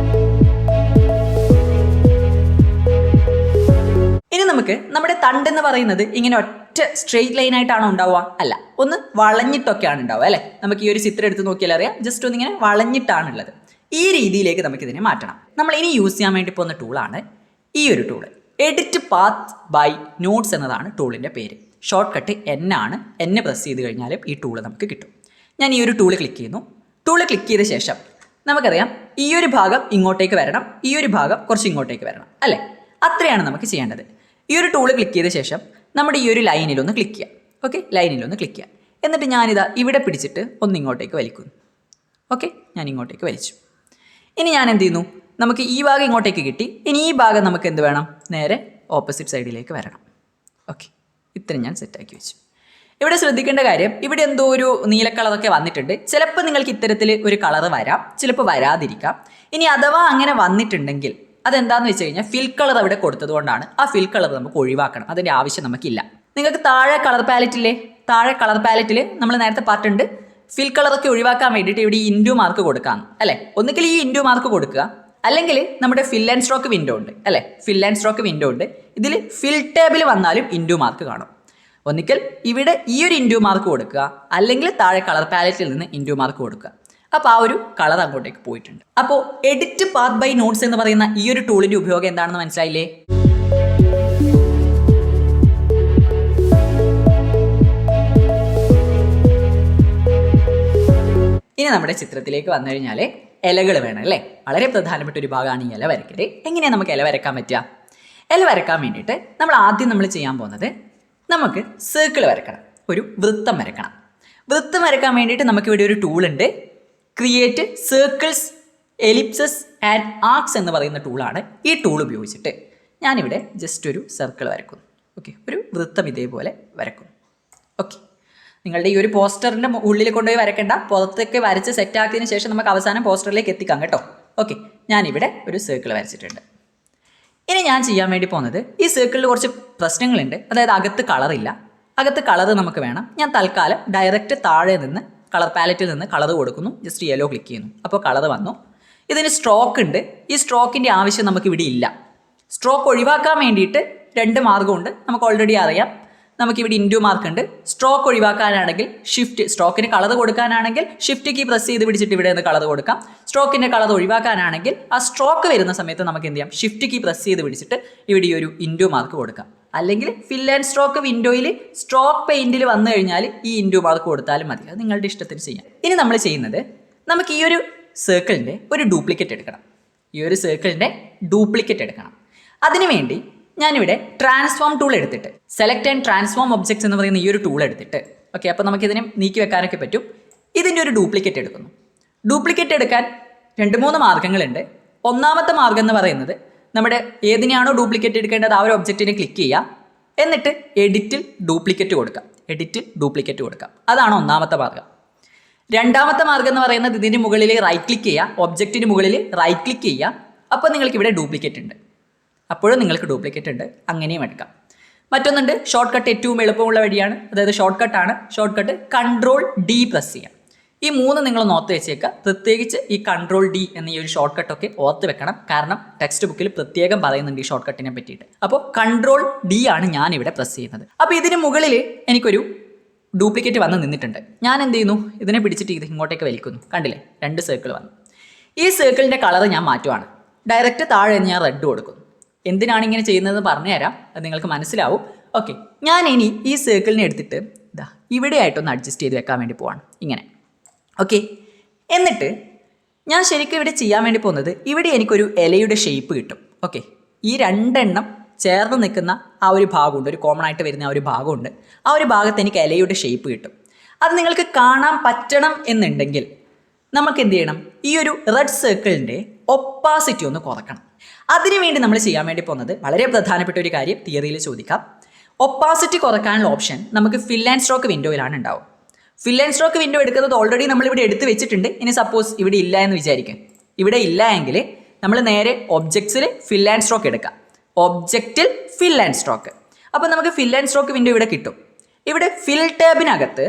ഇനി നമുക്ക് നമ്മുടെ തണ്ട് എന്ന് പറയുന്നത് ഇങ്ങനെ ഒറ്റ സ്ട്രെയിറ്റ് ലൈൻ ആയിട്ടാണോ ഉണ്ടാവുക? അല്ല, ഒന്ന് വളഞ്ഞിട്ടൊക്കെയാണ് ഉണ്ടാവുക അല്ലേ. നമുക്ക് ഈ ഒരു ചിത്രം എടുത്ത് നോക്കിയാൽ അറിയാം, ജസ്റ്റ് ഒന്നിങ്ങനെ വളഞ്ഞിട്ടാണുള്ളത്. ഈ രീതിയിലേക്ക് നമുക്കിതിനെ മാറ്റണം. നമ്മൾ ഇനി യൂസ് ചെയ്യാൻ വേണ്ടി പോകുന്ന ടൂളാണ് ഈ ഒരു tool. Edit path by nodes എന്നതാണ് ടൂളിൻ്റെ പേര്. ഷോർട്ട് കട്ട് N ആണ്. N പ്രസ് ചെയ്ത് കഴിഞ്ഞാൽ ഈ ടൂള് നമുക്ക് കിട്ടും. ഞാൻ ഈ ഒരു ടൂള് ക്ലിക്ക് ചെയ്യുന്നു. ടൂള് ക്ലിക്ക് ചെയ്ത ശേഷം നമുക്കറിയാം ഈ ഒരു ഭാഗം ഇങ്ങോട്ടേക്ക് വരണം, ഈ ഒരു ഭാഗം കുറച്ച് ഇങ്ങോട്ടേക്ക് വരണം അല്ലേ. അത്രയാണ് നമുക്ക് ചെയ്യേണ്ടത്. ഈ ഒരു ടൂള് ക്ലിക്ക് ചെയ്ത ശേഷം നമ്മുടെ ഈ ഒരു ലൈനിലൊന്ന് ക്ലിക്ക് ചെയ്യാം. ഓക്കെ, ലൈനിലൊന്ന് ക്ലിക്ക് ചെയ്യാം. എന്നിട്ട് ഞാനിതാ ഇവിടെ പിടിച്ചിട്ട് ഒന്ന് ഇങ്ങോട്ടേക്ക് വലിക്കുന്നു. ഓക്കെ, ഞാൻ ഇങ്ങോട്ടേക്ക് വലിച്ചു. ഇനി ഞാൻ എന്ത് ചെയ്യുന്നു, നമുക്ക് ഈ ഭാഗം ഇങ്ങോട്ടേക്ക് കിട്ടി. ഇനി ഈ ഭാഗം നമുക്ക് എന്ത് വേണം, നേരെ ഓപ്പോസിറ്റ് സൈഡിലേക്ക് വരണം. ഓക്കെ, ഇത്രയും ഞാൻ സെറ്റാക്കി വെച്ചു. ഇവിടെ ശ്രദ്ധിക്കേണ്ട കാര്യം, ഇവിടെ എന്തോ ഒരു നീല കളറൊക്കെ വന്നിട്ടുണ്ട്. ചിലപ്പോൾ നിങ്ങൾക്ക് ഇത്തരത്തിൽ ഒരു കളർ വരാം, ചിലപ്പോൾ വരാതിരിക്കാം. ഇനി അഥവാ അങ്ങനെ വന്നിട്ടുണ്ടെങ്കിൽ അതെന്താണെന്ന് വെച്ച് കഴിഞ്ഞാൽ ഫിൽ കളർ അവിടെ കൊടുത്തതുകൊണ്ടാണ്. ആ ഫിൽ കളർ നമുക്ക് ഒഴിവാക്കണം, അതിൻ്റെ ആവശ്യം നമുക്കില്ല. നിങ്ങൾക്ക് താഴെ കളർ പാലറ്റില്ലേ, താഴെ കളർ പാലറ്റിൽ നമ്മൾ നേരത്തെ പറഞ്ഞിട്ടുണ്ട് ഫിൽ കളറൊക്കെ ഒഴിവാക്കാൻ വേണ്ടിയിട്ട് ഇവിടെ ഈ ഇൻറ്റു മാർക്ക് കൊടുക്കാം അല്ലേ. ഒന്നുകിൽ ഈ ഇൻറ്റു മാർക്ക് കൊടുക്കുക, അല്ലെങ്കിൽ നമ്മുടെ ഫിൽ ആൻഡ് സ്ട്രോക്ക് വിൻഡോ ഉണ്ട് അല്ലേ. ഫിൽ ആൻഡ് സ്ട്രോക്ക് വിൻഡോ ഉണ്ട്. ഇതിൽ ഫിൽ ടേബിൾ വന്നാലും ഇൻറ്റു മാർക്ക് കാണും. ഒന്നിക്കൽ ഇവിടെ ഈ ഒരു ഇൻറ്റു മാർക്ക് കൊടുക്കുക, അല്ലെങ്കിൽ താഴെ കളർ പാലറ്റിൽ നിന്ന് ഇൻറ്റു മാർക്ക് കൊടുക്കുക. അപ്പോൾ ആ ഒരു കളർ അങ്ങോട്ടേക്ക് പോയിട്ടുണ്ട്. അപ്പോൾ എഡിറ്റ് പാത്ത് ബൈ നോട്ട്സ് എന്ന് പറയുന്ന ഈ ഒരു ടൂളിൻ്റെ ഉപയോഗം എന്താണെന്ന് മനസ്സിലായില്ലേ? ഇനി നമ്മുടെ ചിത്രത്തിലേക്ക് വന്നു കഴിഞ്ഞാൽ ഇലകൾ വേണം അല്ലേ? വളരെ പ്രധാനപ്പെട്ട ഒരു ഭാഗമാണ് ഈ ഇല വരയ്ക്കൽ. എങ്ങനെയാണ് നമുക്ക് ഇല വരയ്ക്കാൻ പറ്റുക? ഇല വരയ്ക്കാൻ വേണ്ടിയിട്ട് നമ്മൾ ചെയ്യാൻ പോകുന്നത്, നമുക്ക് സർക്കിൾ വരയ്ക്കണം, ഒരു വൃത്തം വരയ്ക്കണം. വൃത്തം വരയ്ക്കാൻ വേണ്ടിയിട്ട് നമുക്കിവിടെ ഒരു ടൂളുണ്ട്, create circles ellipses and arcs എന്ന് പറയുന്ന ടൂളാണ്. ഈ ടൂൾ ഉപയോഗിച്ചിട്ട് ഞാനിവിടെ ജസ്റ്റ് ഒരു സർക്കിൾ വരയ്ക്കുന്നു. ഓക്കെ, ഒരു വൃത്തം ഇതേപോലെ വരയ്ക്കുന്നു. ഓക്കെ, നിങ്ങളുടെ ഈ ഒരു പോസ്റ്ററിൻ്റെ ഉള്ളിൽ കൊണ്ടുപോയി വരയ്ക്കേണ്ട, പുറത്തൊക്കെ വരച്ച് സെറ്റാക്കിയതിന് ശേഷം നമുക്ക് അവസാനം പോസ്റ്ററിലേക്ക് എത്തിക്കാം കേട്ടോ. ഓക്കെ, ഞാനിവിടെ ഒരു സർക്കിൾ വരച്ചിട്ടുണ്ട്. ഇനി ഞാൻ ചെയ്യാൻ വേണ്ടി പോകുന്നത്, ഈ സർക്കിളിൽ കുറച്ച് പ്രശ്നങ്ങളുണ്ട്. അതായത് അകത്ത് കളറില്ല. അകത്ത് കളർ നമുക്ക് വേണം. ഞാൻ തൽക്കാലം ഡയറക്റ്റ് താഴെ നിന്ന് കളർ പാലറ്റിൽ നിന്ന് കളർ കൊടുക്കുന്നു. ജസ്റ്റ് യെല്ലോ ക്ലിക്ക് ചെയ്യുന്നു. അപ്പോൾ കളർ വന്നു. ഇതിന് സ്ട്രോക്ക് ഉണ്ട്. ഈ സ്ട്രോക്കിൻ്റെ ആവശ്യം നമുക്കിവിടെ ഇല്ല. സ്ട്രോക്ക് ഒഴിവാക്കാൻ വേണ്ടിയിട്ട് 2 മാർഗ്ഗമുണ്ട്. നമുക്ക് ഓൾറെഡി അറിയാം. നമുക്കിവിടെ ഇൻറ്റു മാർക്ക് ഉണ്ട്. സ്ട്രോക്ക് ഒഴിവാക്കാനാണെങ്കിൽ ഷിഫ്റ്റ്, സ്ട്രോക്കിന് കളർ കൊടുക്കാനാണെങ്കിൽ ഷിഫ്റ്റ് കീ പ്രസ് ചെയ്ത് പിടിച്ചിട്ട് ഇവിടെ നിന്ന് കളർ കൊടുക്കാം. സ്ട്രോക്കിൻ്റെ കളർ ഒഴിവാക്കാനാണെങ്കിൽ ആ സ്ട്രോക്ക് വരുന്ന സമയത്ത് നമുക്ക് എന്ത് ചെയ്യാം, ഷിഫ്റ്റ് കീ പ്രസ് ചെയ്ത് പിടിച്ചിട്ട് ഇവിടെ ഈ ഒരു ഇൻറ്റു മാർക്ക് കൊടുക്കാം. അല്ലെങ്കിൽ ഫിൽ ആൻഡ് സ്ട്രോക്ക് വിൻഡോയിൽ സ്ട്രോക്ക് പെയിൻറ്റിൽ വന്നു കഴിഞ്ഞാൽ ഈ ഇൻറ്റു മാർക്ക് കൊടുത്താലും മതി. അത് നിങ്ങളുടെ ഇഷ്ടത്തിന് ചെയ്യാം. ഇനി നമ്മൾ ചെയ്യുന്നത്, നമുക്ക് ഈ ഒരു സർക്കിളിൻ്റെ ഒരു ഡ്യൂപ്ലിക്കേറ്റ് എടുക്കണം. ഈ ഒരു സർക്കിളിൻ്റെ ഡ്യൂപ്ലിക്കേറ്റ് എടുക്കണം. അതിനുവേണ്ടി ഞാനിവിടെ ട്രാൻസ്ഫോം ടൂൾ എടുത്തിട്ട്, സെലക്ട് ആൻഡ് ട്രാൻസ്ഫോം ഒബ്ജക്ട്സ് എന്ന് പറയുന്ന ഈ ഒരു ടൂൾ എടുത്തിട്ട്, ഓക്കെ, അപ്പോൾ നമുക്കിതിനെ നീക്കി വെക്കാനൊക്കെ പറ്റും. ഇതിൻ്റെ ഒരു ഡ്യൂപ്ലിക്കേറ്റ് എടുക്കുന്നു. ഡ്യൂപ്ലിക്കേറ്റ് എടുക്കാൻ 2-3 മാർഗ്ഗങ്ങളുണ്ട്. ഒന്നാമത്തെ മാർഗ്ഗം എന്ന് പറയുന്നത്, നമ്മുടെ ഏതിനെയാണോ ഡ്യൂപ്ലിക്കേറ്റ് എടുക്കേണ്ടത് ആ ഒരു ഒബ്ജക്റ്റിനെ ക്ലിക്ക് ചെയ്യുക, എന്നിട്ട് എഡിറ്റിൽ ഡ്യൂപ്ലിക്കേറ്റ് കൊടുക്കാം. എഡിറ്റിൽ ഡ്യൂപ്ലിക്കേറ്റ് കൊടുക്കാം. അതാണ് ഒന്നാമത്തെ മാർഗ്ഗം. രണ്ടാമത്തെ മാർഗ്ഗം എന്ന് പറയുന്നത്, ഇതിന് മുകളിൽ റൈറ്റ് ക്ലിക്ക് ചെയ്യുക, ഒബ്ജക്റ്റിന് മുകളിൽ റൈറ്റ് ക്ലിക്ക് ചെയ്യുക. അപ്പോൾ നിങ്ങൾക്ക് ഇവിടെ ഡ്യൂപ്ലിക്കേറ്റ് ഉണ്ട്. അപ്പോഴും നിങ്ങൾക്ക് ഡ്യൂപ്ലിക്കേറ്റ് ഉണ്ട്. അങ്ങനെയും എടുക്കാം. മറ്റൊന്നുണ്ട്, ഷോർട്ട് കട്ട് ഏറ്റവും എളുപ്പമുള്ള വഴിയാണ്. അതായത് ഷോർട്ട് കട്ടാണ്. ഷോർട്ട് കട്ട് Ctrl+D പ്രസ് ചെയ്യാം. ഈ 3 നിങ്ങൾ ഓർത്ത് വെച്ചേക്കുക. പ്രത്യേകിച്ച് ഈ Ctrl+D എന്ന ഈ ഒരു ഷോർട്ട് കട്ടൊക്കെ ഓർത്ത് വെക്കണം. കാരണം ടെക്സ്റ്റ് ബുക്കിൽ പ്രത്യേകം പറയുന്നുണ്ട് ഈ ഷോർട്ട് കട്ടിനെ പറ്റിയിട്ട്. അപ്പോൾ Ctrl+D ആണ് ഞാനിവിടെ പ്രസ് ചെയ്യുന്നത്. അപ്പോൾ ഇതിന് മുകളിൽ എനിക്കൊരു ഡ്യൂപ്ലിക്കേറ്റ് വന്ന് നിന്നിട്ടുണ്ട്. ഞാൻ എന്ത് ചെയ്യുന്നു, ഇതിനെ പിടിച്ചിട്ട് ഇത് ഇങ്ങോട്ടേക്ക് വലിക്കുന്നു. കണ്ടില്ലേ, 2 സർക്കിൾ വന്നു. ഈ സർക്കിളിൻ്റെ കളർ ഞാൻ മാറ്റുവാണ്. ഡയറക്റ്റ് താഴെ ഞാൻ റെഡ് കൊടുക്കുന്നു. എന്തിനാണ് ഇങ്ങനെ ചെയ്യുന്നതെന്ന് പറഞ്ഞുതരാം, അത് നിങ്ങൾക്ക് മനസ്സിലാവും. ഓക്കെ, ഞാൻ ഇനി ഈ സർക്കിളിനെ എടുത്തിട്ട് ഇതാ ഇവിടെ ആയിട്ടൊന്ന് അഡ്ജസ്റ്റ് ചെയ്ത് വെക്കാൻ വേണ്ടി പോവാണ്. ഇങ്ങനെ. ഓക്കെ, എന്നിട്ട് ഞാൻ ശരിക്കും ഇവിടെ ചെയ്യാൻ വേണ്ടി പോകുന്നത്, ഇവിടെ എനിക്കൊരു ഇലയുടെ ഷേപ്പ് കിട്ടും. ഓക്കെ, ഈ 2 എണ്ണം ചേർന്ന് നിൽക്കുന്ന ആ ഒരു ഭാഗമുണ്ട്, ഒരു കോമൺ ആയിട്ട് വരുന്ന ആ ഒരു ഭാഗമുണ്ട്. ആ ഒരു ഭാഗത്ത് എനിക്ക് ഇലയുടെ ഷേപ്പ് കിട്ടും. അത് നിങ്ങൾക്ക് കാണാൻ പറ്റണം എന്നുണ്ടെങ്കിൽ നമുക്ക് എന്ത് ചെയ്യണം, ഈ ഒരു റെഡ് സർക്കിളിൻ്റെ ഒപ്പാസിറ്റി ഒന്ന് കുറക്കണം. അതിനുവേണ്ടി നമ്മൾ ചെയ്യാൻ വേണ്ടി പോകുന്നത്, വളരെ പ്രധാനപ്പെട്ട ഒരു കാര്യം തിയറിയിൽ ചോദിക്കാം. ഒപ്പാസിറ്റി കുറയ്ക്കാനുള്ള ഓപ്ഷൻ നമുക്ക് ഫിൽ ആൻഡ് സ്ട്രോക്ക് വിൻഡോയിലാണ് ഉണ്ടാവും. ഫിൽ ആൻഡ് സ്ട്രോക്ക് വിൻഡോ എടുക്കുന്നത് ഓൾറെഡി നമ്മളിവിടെ എടുത്ത് വെച്ചിട്ടുണ്ട്. ഇനി സപ്പോസ് ഇവിടെ ഇല്ല എന്ന് വിചാരിക്കും. ഇവിടെ ഇല്ല എങ്കിൽ നമ്മൾ നേരെ ഒബ്ജക്ട്സിൽ ഫിൽ ആൻഡ് സ്ട്രോക്ക് എടുക്കാം. ഒബ്ജക്റ്റിൽ ഫിൽ ആൻഡ് സ്ട്രോക്ക്. അപ്പോൾ നമുക്ക് ഫിൽ ആൻഡ് സ്ട്രോക്ക് വിൻഡോ ഇവിടെ കിട്ടും. ഇവിടെ ഫിൽ ടാബിനകത്ത്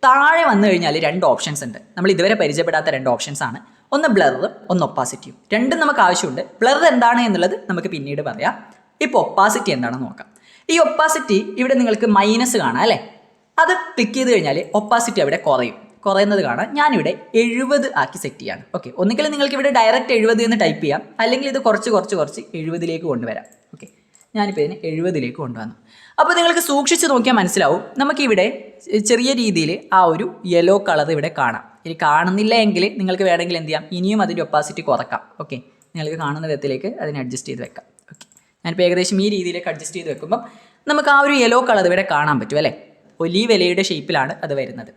താഴെ വന്നു കഴിഞ്ഞാൽ 2 ഓപ്ഷൻസ് ഉണ്ട്. നമ്മൾ ഇതുവരെ പരിചയപ്പെടാത്ത 2 ഓപ്ഷൻസ് ആണ്. ഒന്ന് ബ്ലറും ഒന്ന് ഒപ്പാസിറ്റിയും. രണ്ടും നമുക്ക് ആവശ്യമുണ്ട്. ബ്ലർ എന്താണ് എന്നുള്ളത് നമുക്ക് പിന്നീട് പറയാം. ഇപ്പോൾ ഒപ്പാസിറ്റി എന്താണെന്ന് നോക്കാം. ഈ ഒപ്പാസിറ്റി ഇവിടെ നിങ്ങൾക്ക് മൈനസ് കാണാം അല്ലേ? അത് ക്ലിക്ക് ചെയ്ത് കഴിഞ്ഞാൽ ഒപ്പാസിറ്റി അവിടെ കുറയുന്നത് കാണാം. ഞാനിവിടെ 70 ആക്കി സെറ്റ് ചെയ്യാണ്. ഓക്കെ, ഒന്നുകിൽ നിങ്ങൾക്ക് ഇവിടെ ഡയറക്റ്റ് 70 എന്ന് ടൈപ്പ് ചെയ്യാം, അല്ലെങ്കിൽ ഇത് കുറച്ച് 70ലേക്ക് കൊണ്ടുവരാം. ഓക്കെ, ഞാനിപ്പോൾ ഇതിനെ 70ലേക്ക് കൊണ്ടുവന്നു. അപ്പോൾ നിങ്ങൾക്ക് സൂക്ഷിച്ച് നോക്കിയാൽ മനസ്സിലാവും, നമുക്കിവിടെ ചെറിയ രീതിയിൽ ആ ഒരു യെല്ലോ കളർ ഇവിടെ കാണാം. ഇനി കാണുന്നില്ല എങ്കിൽ നിങ്ങൾക്ക് വേണമെങ്കിൽ എന്ത് ചെയ്യാം, ഇനിയും അതിൻ്റെ ഒപ്പാസിറ്റി കുറക്കാം. ഓക്കെ, നിങ്ങൾക്ക് കാണുന്ന വിധത്തിലേക്ക് അതിനെ അഡ്ജസ്റ്റ് ചെയ്ത് വെക്കാം. ഓക്കെ, ഞാനിപ്പോൾ ഏകദേശം ഈ രീതിയിലേക്ക് അഡ്ജസ്റ്റ് ചെയ്ത് വെക്കുമ്പം നമുക്ക് ആ ഒരു യെല്ലോ കളർ ഇവിടെ കാണാൻ പറ്റും അല്ലേ? ഒലീവ് ഇലയുടെ ഷേപ്പിലാണ് അത് വരുന്നത്.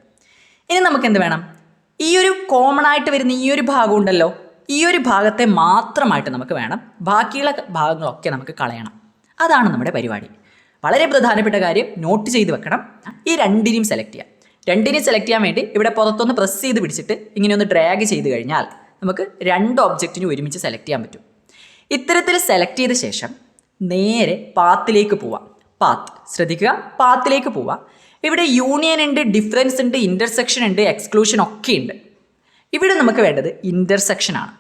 ഇനി നമുക്ക് എന്ത് വേണം, ഈ ഒരു കോമൺ ആയിട്ട് വരുന്ന ഈ ഒരു ഭാഗം ഉണ്ടല്ലോ, ഈ ഒരു ഭാഗത്തെ മാത്രമായിട്ട് നമുക്ക് വേണം. ബാക്കിയുള്ള ഭാഗങ്ങളൊക്കെ നമുക്ക് കളയണം. അതാണ് നമ്മുടെ പരിപാടി. വളരെ പ്രധാനപ്പെട്ട കാര്യം നോട്ട് ചെയ്ത് വെക്കണം. ഈ 2നെയും സെലക്ട് ചെയ്യാം. 2നെയും സെലക്ട് ചെയ്യാൻ വേണ്ടി ഇവിടെ പുറത്തൊന്ന് പ്രസ് ചെയ്ത് പിടിച്ചിട്ട് ഇങ്ങനെ ഒന്ന് ഡ്രാഗ് ചെയ്ത് കഴിഞ്ഞാൽ നമുക്ക് 2 ഒബ്ജക്റ്റിനും ഒരുമിച്ച് സെലക്ട് ചെയ്യാൻ പറ്റും. ഇത്തരത്തിൽ സെലക്ട് ചെയ്ത ശേഷം നേരെ പാത്തിലേക്ക് പോവാം. പാത്ത് ശ്രദ്ധിക്കുക, പാത്തിലേക്ക് പോവാം. ഇവിടെ യൂണിയൻ ഉണ്ട്, ഡിഫറൻസ് ഉണ്ട്, ഇൻ്റർസെക്ഷൻ ഉണ്ട്, എക്സ്ക്ലൂഷൻ ഒക്കെ ഉണ്ട്. ഇവിടെ നമുക്ക് വേണ്ടത് ഇൻ്റർസെക്ഷൻ ആണ്.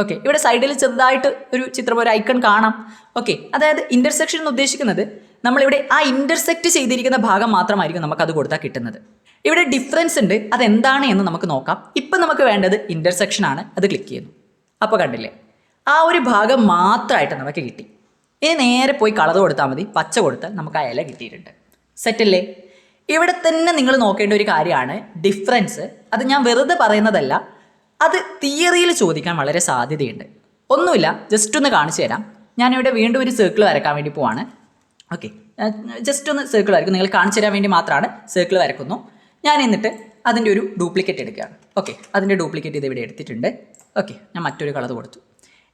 ഓക്കെ, ഇവിടെ സൈഡിൽ ചെറുതായിട്ട് ഒരു ചിത്രം, ഒരു ഐക്കൺ കാണാം. ഓക്കെ, അതായത് ഇൻ്റർസെക്ഷൻ എന്ന് ഉദ്ദേശിക്കുന്നത് നമ്മളിവിടെ ആ ഇൻ്റർസെക്റ്റ് ചെയ്തിരിക്കുന്ന ഭാഗം മാത്രമായിരിക്കും നമുക്കത് കൊടുത്താൽ കിട്ടുന്നത്. ഇവിടെ ഡിഫറൻസ് ഉണ്ട്, അതെന്താണ് എന്ന് നമുക്ക് നോക്കാം. ഇപ്പം നമുക്ക് വേണ്ടത് ഇൻ്റർസെക്ഷൻ ആണ്. അത് ക്ലിക്ക് ചെയ്യുന്നു. അപ്പോൾ കണ്ടില്ലേ, ആ ഒരു ഭാഗം മാത്രമായിട്ട് നമുക്ക് കിട്ടി. ഇനി നേരെ പോയി കളർ കൊടുത്താൽ മതി. പച്ച കൊടുത്താൽ നമുക്ക് ആ ഇല കിട്ടിയിട്ടുണ്ട്. സെറ്റല്ലേ? ഇവിടെ തന്നെ നിങ്ങൾ നോക്കേണ്ട ഒരു കാര്യമാണ് ഡിഫറൻസ്. അത് ഞാൻ വെറുതെ പറയുന്നതല്ല, അത് തിയറിയിൽ ചോദിക്കാൻ വളരെ സാധ്യതയുണ്ട്. ഒന്നുമില്ല, ജസ്റ്റ് ഒന്ന് കാണിച്ചു തരാം. ഞാനിവിടെ വീണ്ടും ഒരു സർക്കിൾ വരയ്ക്കാൻ വേണ്ടി പോവാണ്. ഓക്കെ, ജസ്റ്റ് ഒന്ന് സർക്കിൾ വരയ്ക്കും. നിങ്ങൾ കാണിച്ചു തരാൻ വേണ്ടി മാത്രമാണ് സർക്കിൾ വരയ്ക്കുന്നു. ഞാൻ എന്നിട്ട് അതിൻ്റെ ഒരു ഡ്യൂപ്ലിക്കേറ്റ് എടുക്കുകയാണ്. ഓക്കെ, അതിൻ്റെ ഡ്യൂപ്ലിക്കേറ്റ് ഇത് ഇവിടെ എടുത്തിട്ടുണ്ട്. ഓക്കെ, ഞാൻ മറ്റൊരു കളർ കൊടുത്തു.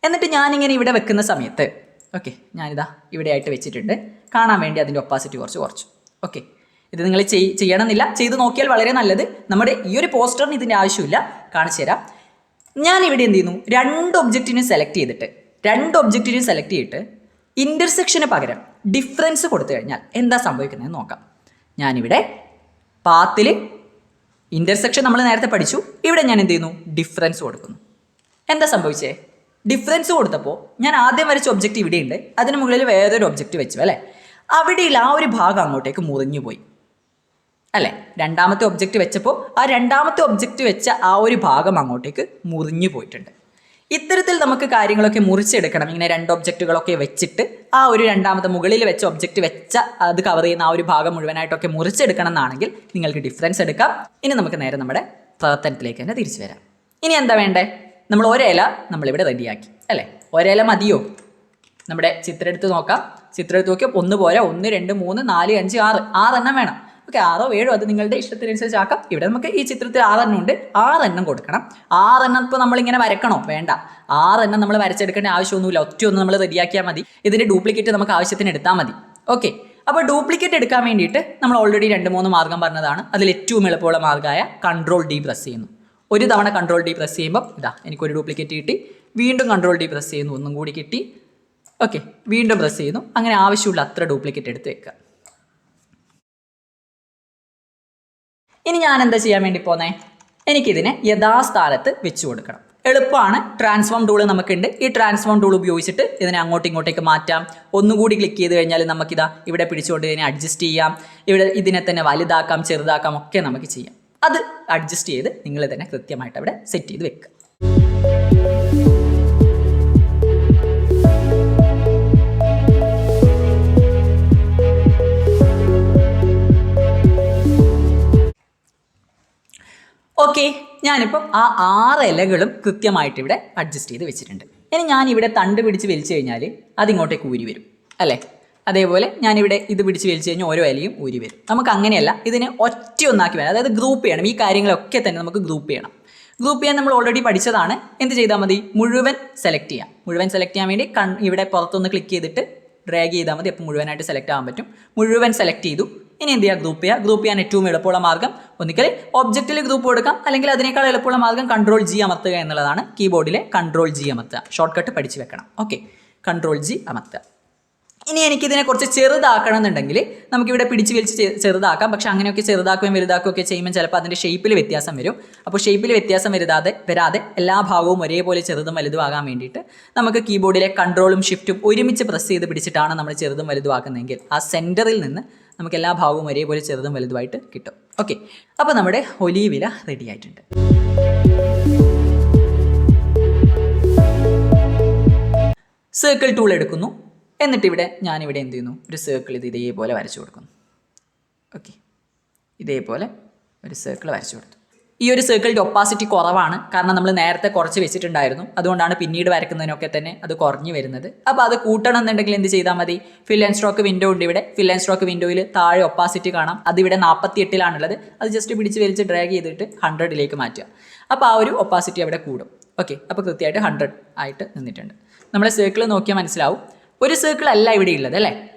എന്നിട്ട് ഞാനിങ്ങനെ ഇവിടെ വെക്കുന്ന സമയത്ത് ഓക്കെ, ഞാനിതാ ഇവിടെ ആയിട്ട് വെച്ചിട്ടുണ്ട്. കാണാൻ വേണ്ടി അതിൻ്റെ ഒപ്പാസിറ്റി കുറച്ചു. ഓക്കെ, ഇത് നിങ്ങൾ ചെയ്യണമെന്നില്ല, ചെയ്ത് നോക്കിയാൽ വളരെ നല്ലത്. നമ്മുടെ ഈ ഒരു പോസ്റ്ററിന് ഇതിൻ്റെ ആവശ്യമില്ല, കാണിച്ചു തരാം. ഞാനിവിടെ എന്ത് ചെയ്യുന്നു, രണ്ട് ഒബ്ജക്റ്റിനെ സെലക്ട് ചെയ്തിട്ട് ഇൻ്റർസെക്ഷന് പകരം ഡിഫറൻസ് കൊടുത്തു കഴിഞ്ഞാൽ എന്താ സംഭവിക്കുന്നതെന്ന് നോക്കാം. ഞാനിവിടെ പാത്തിൽ ഇൻ്റർസെക്ഷൻ നമ്മൾ നേരത്തെ പഠിച്ചു. ഇവിടെ ഞാൻ എന്ത് ചെയ്യുന്നു, ഡിഫറൻസ് കൊടുക്കുന്നു. എന്താ സംഭവിച്ചേ? ഡിഫറൻസ് കൊടുത്തപ്പോൾ ഞാൻ ആദ്യം വരച്ച ഒബ്ജക്റ്റ് ഇവിടെയുണ്ട്, അതിന് മുകളിൽ വേറൊരു ഒബ്ജക്റ്റ് വെച്ചു അല്ലേ. അവിടെയിൽ ആ ഒരു ഭാഗം അങ്ങോട്ടേക്ക് മുറിഞ്ഞു പോയി അല്ലേ. രണ്ടാമത്തെ ഒബ്ജക്റ്റ് വെച്ചപ്പോൾ ആ രണ്ടാമത്തെ ഒബ്ജക്റ്റ് വെച്ച ആ ഒരു ഭാഗം അങ്ങോട്ടേക്ക് മുറിഞ്ഞു പോയിട്ടുണ്ട്. ഇത്തരത്തിൽ നമുക്ക് കാര്യങ്ങളൊക്കെ മുറിച്ചെടുക്കണം. ഇങ്ങനെ രണ്ട് ഒബ്ജക്റ്റുകളൊക്കെ വെച്ചിട്ട് ആ ഒരു രണ്ടാമത്തെ മുകളിൽ വെച്ച ഒബ്ജക്റ്റ് വെച്ച അത് കവർ ചെയ്യുന്ന ആ ഒരു ഭാഗം മുഴുവനായിട്ടൊക്കെ മുറിച്ചെടുക്കണം എന്നാണെങ്കിൽ നിങ്ങൾക്ക് ഡിഫറൻസ് എടുക്കാം. ഇനി നമുക്ക് നേരെ നമ്മുടെ പ്രവർത്തനത്തിലേക്ക് തന്നെ തിരിച്ചു വരാം. ഇനി എന്താ വേണ്ടേ? നമ്മൾ ഒരില നമ്മളിവിടെ റെഡിയാക്കി അല്ലേ. ഒരില മതിയോ? നമ്മുടെ ചിത്രം എടുത്ത് നോക്കാം. ചിത്രം എടുത്ത് നോക്കിയാൽ 1 പോരാ, 1 2 3 4 5 6 എണ്ണം വേണം. ഓക്കെ, 6 7 അത് നിങ്ങളുടെ ഇഷ്ടത്തിനനുസരിച്ച് ആക്കാം. ഇവിടെ നമുക്ക് ഈ ചിത്രത്തിൽ 6 എണ്ണം ഉണ്ട്, 6 എണ്ണം കൊടുക്കണം. 6 എണ്ണം ഇപ്പോൾ നമ്മളിങ്ങനെ വരക്കണോ? വേണ്ട, 6 എണ്ണം നമ്മൾ വരച്ചെടുക്കേണ്ട ആവശ്യമൊന്നുമില്ല. ഒറ്റയൊന്ന് നമ്മൾ റെഡിയാക്കിയാൽ മതി. ഇതിൻ്റെ ഡ്യൂപ്ലിക്കേറ്റ് നമുക്ക് ആവശ്യത്തിന് എടുത്താൽ മതി. ഓക്കെ, അപ്പോൾ ഡ്യൂപ്ലിക്കേറ്റ് എടുക്കാൻ വേണ്ടിയിട്ട് നമ്മൾ ഓൾറെഡി 2-3 മാർഗ്ഗം പറഞ്ഞതാണ്. അതിൽ ഏറ്റവും എളുപ്പമുള്ള മാർഗ്ഗമായ Ctrl+D പ്രസ് ചെയ്യുന്നു. ഒരു തവണ Ctrl+D പ്രസ് ചെയ്യുമ്പോൾ ഇതാ എനിക്കൊരു ഡ്യൂപ്ലിക്കേറ്റ് കിട്ടി. വീണ്ടും Ctrl+D പ്രസ് ചെയ്യുന്നു, ഒന്നും കൂടി കിട്ടി. ഓക്കെ, വീണ്ടും പ്രസ് ചെയ്യുന്നു. അങ്ങനെ ആവശ്യമുള്ള അത്ര ഡ്യൂപ്ലിക്കേറ്റ് എടുത്ത് വെക്കുക. ഇനി ഞാൻ എന്താ ചെയ്യാൻ വേണ്ടി പോന്നേ? എനിക്കിതിനെ യഥാസ്ഥാനത്ത് വെച്ച് കൊടുക്കണം. എളുപ്പമാണ്. ട്രാൻസ്ഫോം ടൂൾ നമുക്കുണ്ട്. ഈ ട്രാൻസ്ഫോം ടൂൾ ഉപയോഗിച്ചിട്ട് ഇതിനെ അങ്ങോട്ടും ഇങ്ങോട്ടേക്ക് മാറ്റാം. ഒന്നുകൂടി ക്ലിക്ക് ചെയ്ത് കഴിഞ്ഞാൽ നമുക്കിതാ ഇവിടെ പിടിച്ചുകൊണ്ട് ഇതിനെ അഡ്ജസ്റ്റ് ചെയ്യാം. ഇവിടെ ഇതിനെ തന്നെ വലുതാക്കാം, ചെറുതാക്കാം, ഒക്കെ നമുക്ക് ചെയ്യാം. അത് അഡ്ജസ്റ്റ് ചെയ്ത് നിങ്ങൾ തന്നെ കൃത്യമായിട്ട് അവിടെ സെറ്റ് ചെയ്ത് വെക്കുക. ഓക്കെ, ഞാനിപ്പം ആ 6 ഇലകളും കൃത്യമായിട്ട് ഇവിടെ അഡ്ജസ്റ്റ് ചെയ്ത് വെച്ചിട്ടുണ്ട്. ഇനി ഞാനിവിടെ തണ്ട് പിടിച്ച് വലിച്ചു കഴിഞ്ഞാൽ അതിങ്ങോട്ടേക്ക് ഊരി വരും അല്ലേ. അതേപോലെ ഞാനിവിടെ ഇത് പിടിച്ച് വലിച്ചു കഴിഞ്ഞാൽ ഓരോ ഇലയും ഊരി വരും. നമുക്ക് അങ്ങനെയല്ല, ഇതിനെ ഒറ്റയൊന്നാക്കി വേണം. അതായത് ഗ്രൂപ്പ് ചെയ്യണം. ഈ കാര്യങ്ങളൊക്കെ തന്നെ നമുക്ക് ഗ്രൂപ്പ് ചെയ്യണം. ഗ്രൂപ്പ് ചെയ്യാൻ നമ്മൾ ഓൾറെഡി പഠിച്ചതാണ്. എന്ത് ചെയ്താൽ മതി? മുഴുവൻ സെലക്ട് ചെയ്യാം. മുഴുവൻ സെലക്ട് ചെയ്യാൻ വേണ്ടി ഇവിടെ പുറത്തൊന്ന് ക്ലിക്ക് ചെയ്തിട്ട് ഡ്രാഗ് ചെയ്താൽ മതി. അപ്പോൾ മുഴുവനായിട്ട് സെലക്ട് ആകാൻ പറ്റും. മുഴുവൻ സെലക്ട് ചെയ്തു. ഇനി എന്ത് ചെയ്യുക? ഗ്രൂപ്പ് ചെയ്യുക. ഗ്രൂപ്പ് ചെയ്യാൻ ഏറ്റവും എളുപ്പമുള്ള മാർഗ്ഗം ഒന്നിക്കൽ ഒബ്ജക്റ്റിൽ ഗ്രൂപ്പ് കൊടുക്കാം, അല്ലെങ്കിൽ അതിനേക്കാൾ എളുപ്പമുള്ള മാർഗ്ഗം Ctrl+G അമർത്തുക എന്നുള്ളതാണ്. കീബോർഡിലെ Ctrl+G അമർത്തുക. ഷോർട്ട് കട്ട് പഠിച്ച് വെക്കണം. ഓക്കെ, Ctrl+G അമർത്തുക. ഇനി എനിക്കിതിനെ കുറച്ച് ചെറുതാക്കണം എന്നുണ്ടെങ്കിൽ നമുക്കിവിടെ പിടിച്ച് വലിച്ച് ചെറുതാക്കാം. പക്ഷെ അങ്ങനെയൊക്കെ ചെറുതാക്കുകയും വലുതാക്കുകയൊക്കെ ചെയ്യുമ്പോൾ ചിലപ്പോൾ അതിൻ്റെ ഷേപ്പിൽ വ്യത്യാസം വരും. അപ്പോൾ ഷേപ്പിൽ വ്യത്യാസം വരാതെ എല്ലാ ഭാഗവും ഒരേപോലെ ചെറുതും വലുതും ആകാൻ വേണ്ടിയിട്ട് നമുക്ക് കീബോർഡിലെ കൺട്രോളും ഷിഫ്റ്റും ഒരുമിച്ച് പ്രസ് ചെയ്ത് പിടിച്ചിട്ടാണ് നമ്മൾ ചെറുതും വലുതുമാക്കുന്നതെങ്കിൽ ആ സെൻറ്ററിൽ നിന്ന് നമുക്ക് എല്ലാ ഭാഗവും ഒരേപോലെ ചെറുതും വലുതുമായിട്ട് കിട്ടും. ഓക്കെ, അപ്പോൾ നമ്മുടെ ഒലീവ് ഇല റെഡി ആയിട്ടുണ്ട്. സർക്കിൾ ടൂൾ എടുക്കുന്നു. എന്നിട്ടിവിടെ ഞാനിവിടെ എന്ത് ചെയ്യുന്നു? ഒരു സർക്കിൾ ഇതേപോലെ വരച്ചു കൊടുക്കുന്നു. ഓക്കെ, ഇതേപോലെ ഒരു സർക്കിൾ വരച്ചു കൊടുത്തു. ഈ ഒരു സർക്കിളിൻ്റെ ഒപ്പാസിറ്റി കുറവാണ്, കാരണം നമ്മൾ നേരത്തെ കുറച്ച് വെച്ചിട്ടുണ്ടായിരുന്നു. അതുകൊണ്ടാണ് പിന്നീട് വരയ്ക്കുന്നതിനൊക്കെ തന്നെ അത് കുറഞ്ഞു വരുന്നത്. അപ്പോൾ അത് കൂട്ടണം എന്നുണ്ടെങ്കിൽ എന്ത് ചെയ്താൽ മതി? ഫിൽ ആൻഡ് സ്ട്രോക്ക് വിൻഡോ ഉണ്ട് ഇവിടെ. ഫിൽ ആൻഡ് സ്ട്രോക്ക് വിൻഡോയിൽ താഴെ ഒപ്പാസിറ്റി കാണാം. അതിവിടെ 48-ലാണുള്ളത്. അത് ജസ്റ്റ് പിടിച്ച് വലിച്ച് ഡ്രാഗ് ചെയ്തിട്ട് 100-ലേക്ക് മാറ്റുക. അപ്പോൾ ആ ഒരു ഒപ്പാസിറ്റി അവിടെ കൂടും. ഓക്കെ, അപ്പോൾ കൃത്യമായിട്ട് 100 ആയിട്ട് നിന്നിട്ടുണ്ട്. നമ്മുടെ സർക്കിൾ നോക്കിയാൽ മനസ്സിലാവും. ഒരു സർക്കിൾ അല്ല ഇവിടെ ഉള്ളത് അല്ലേ.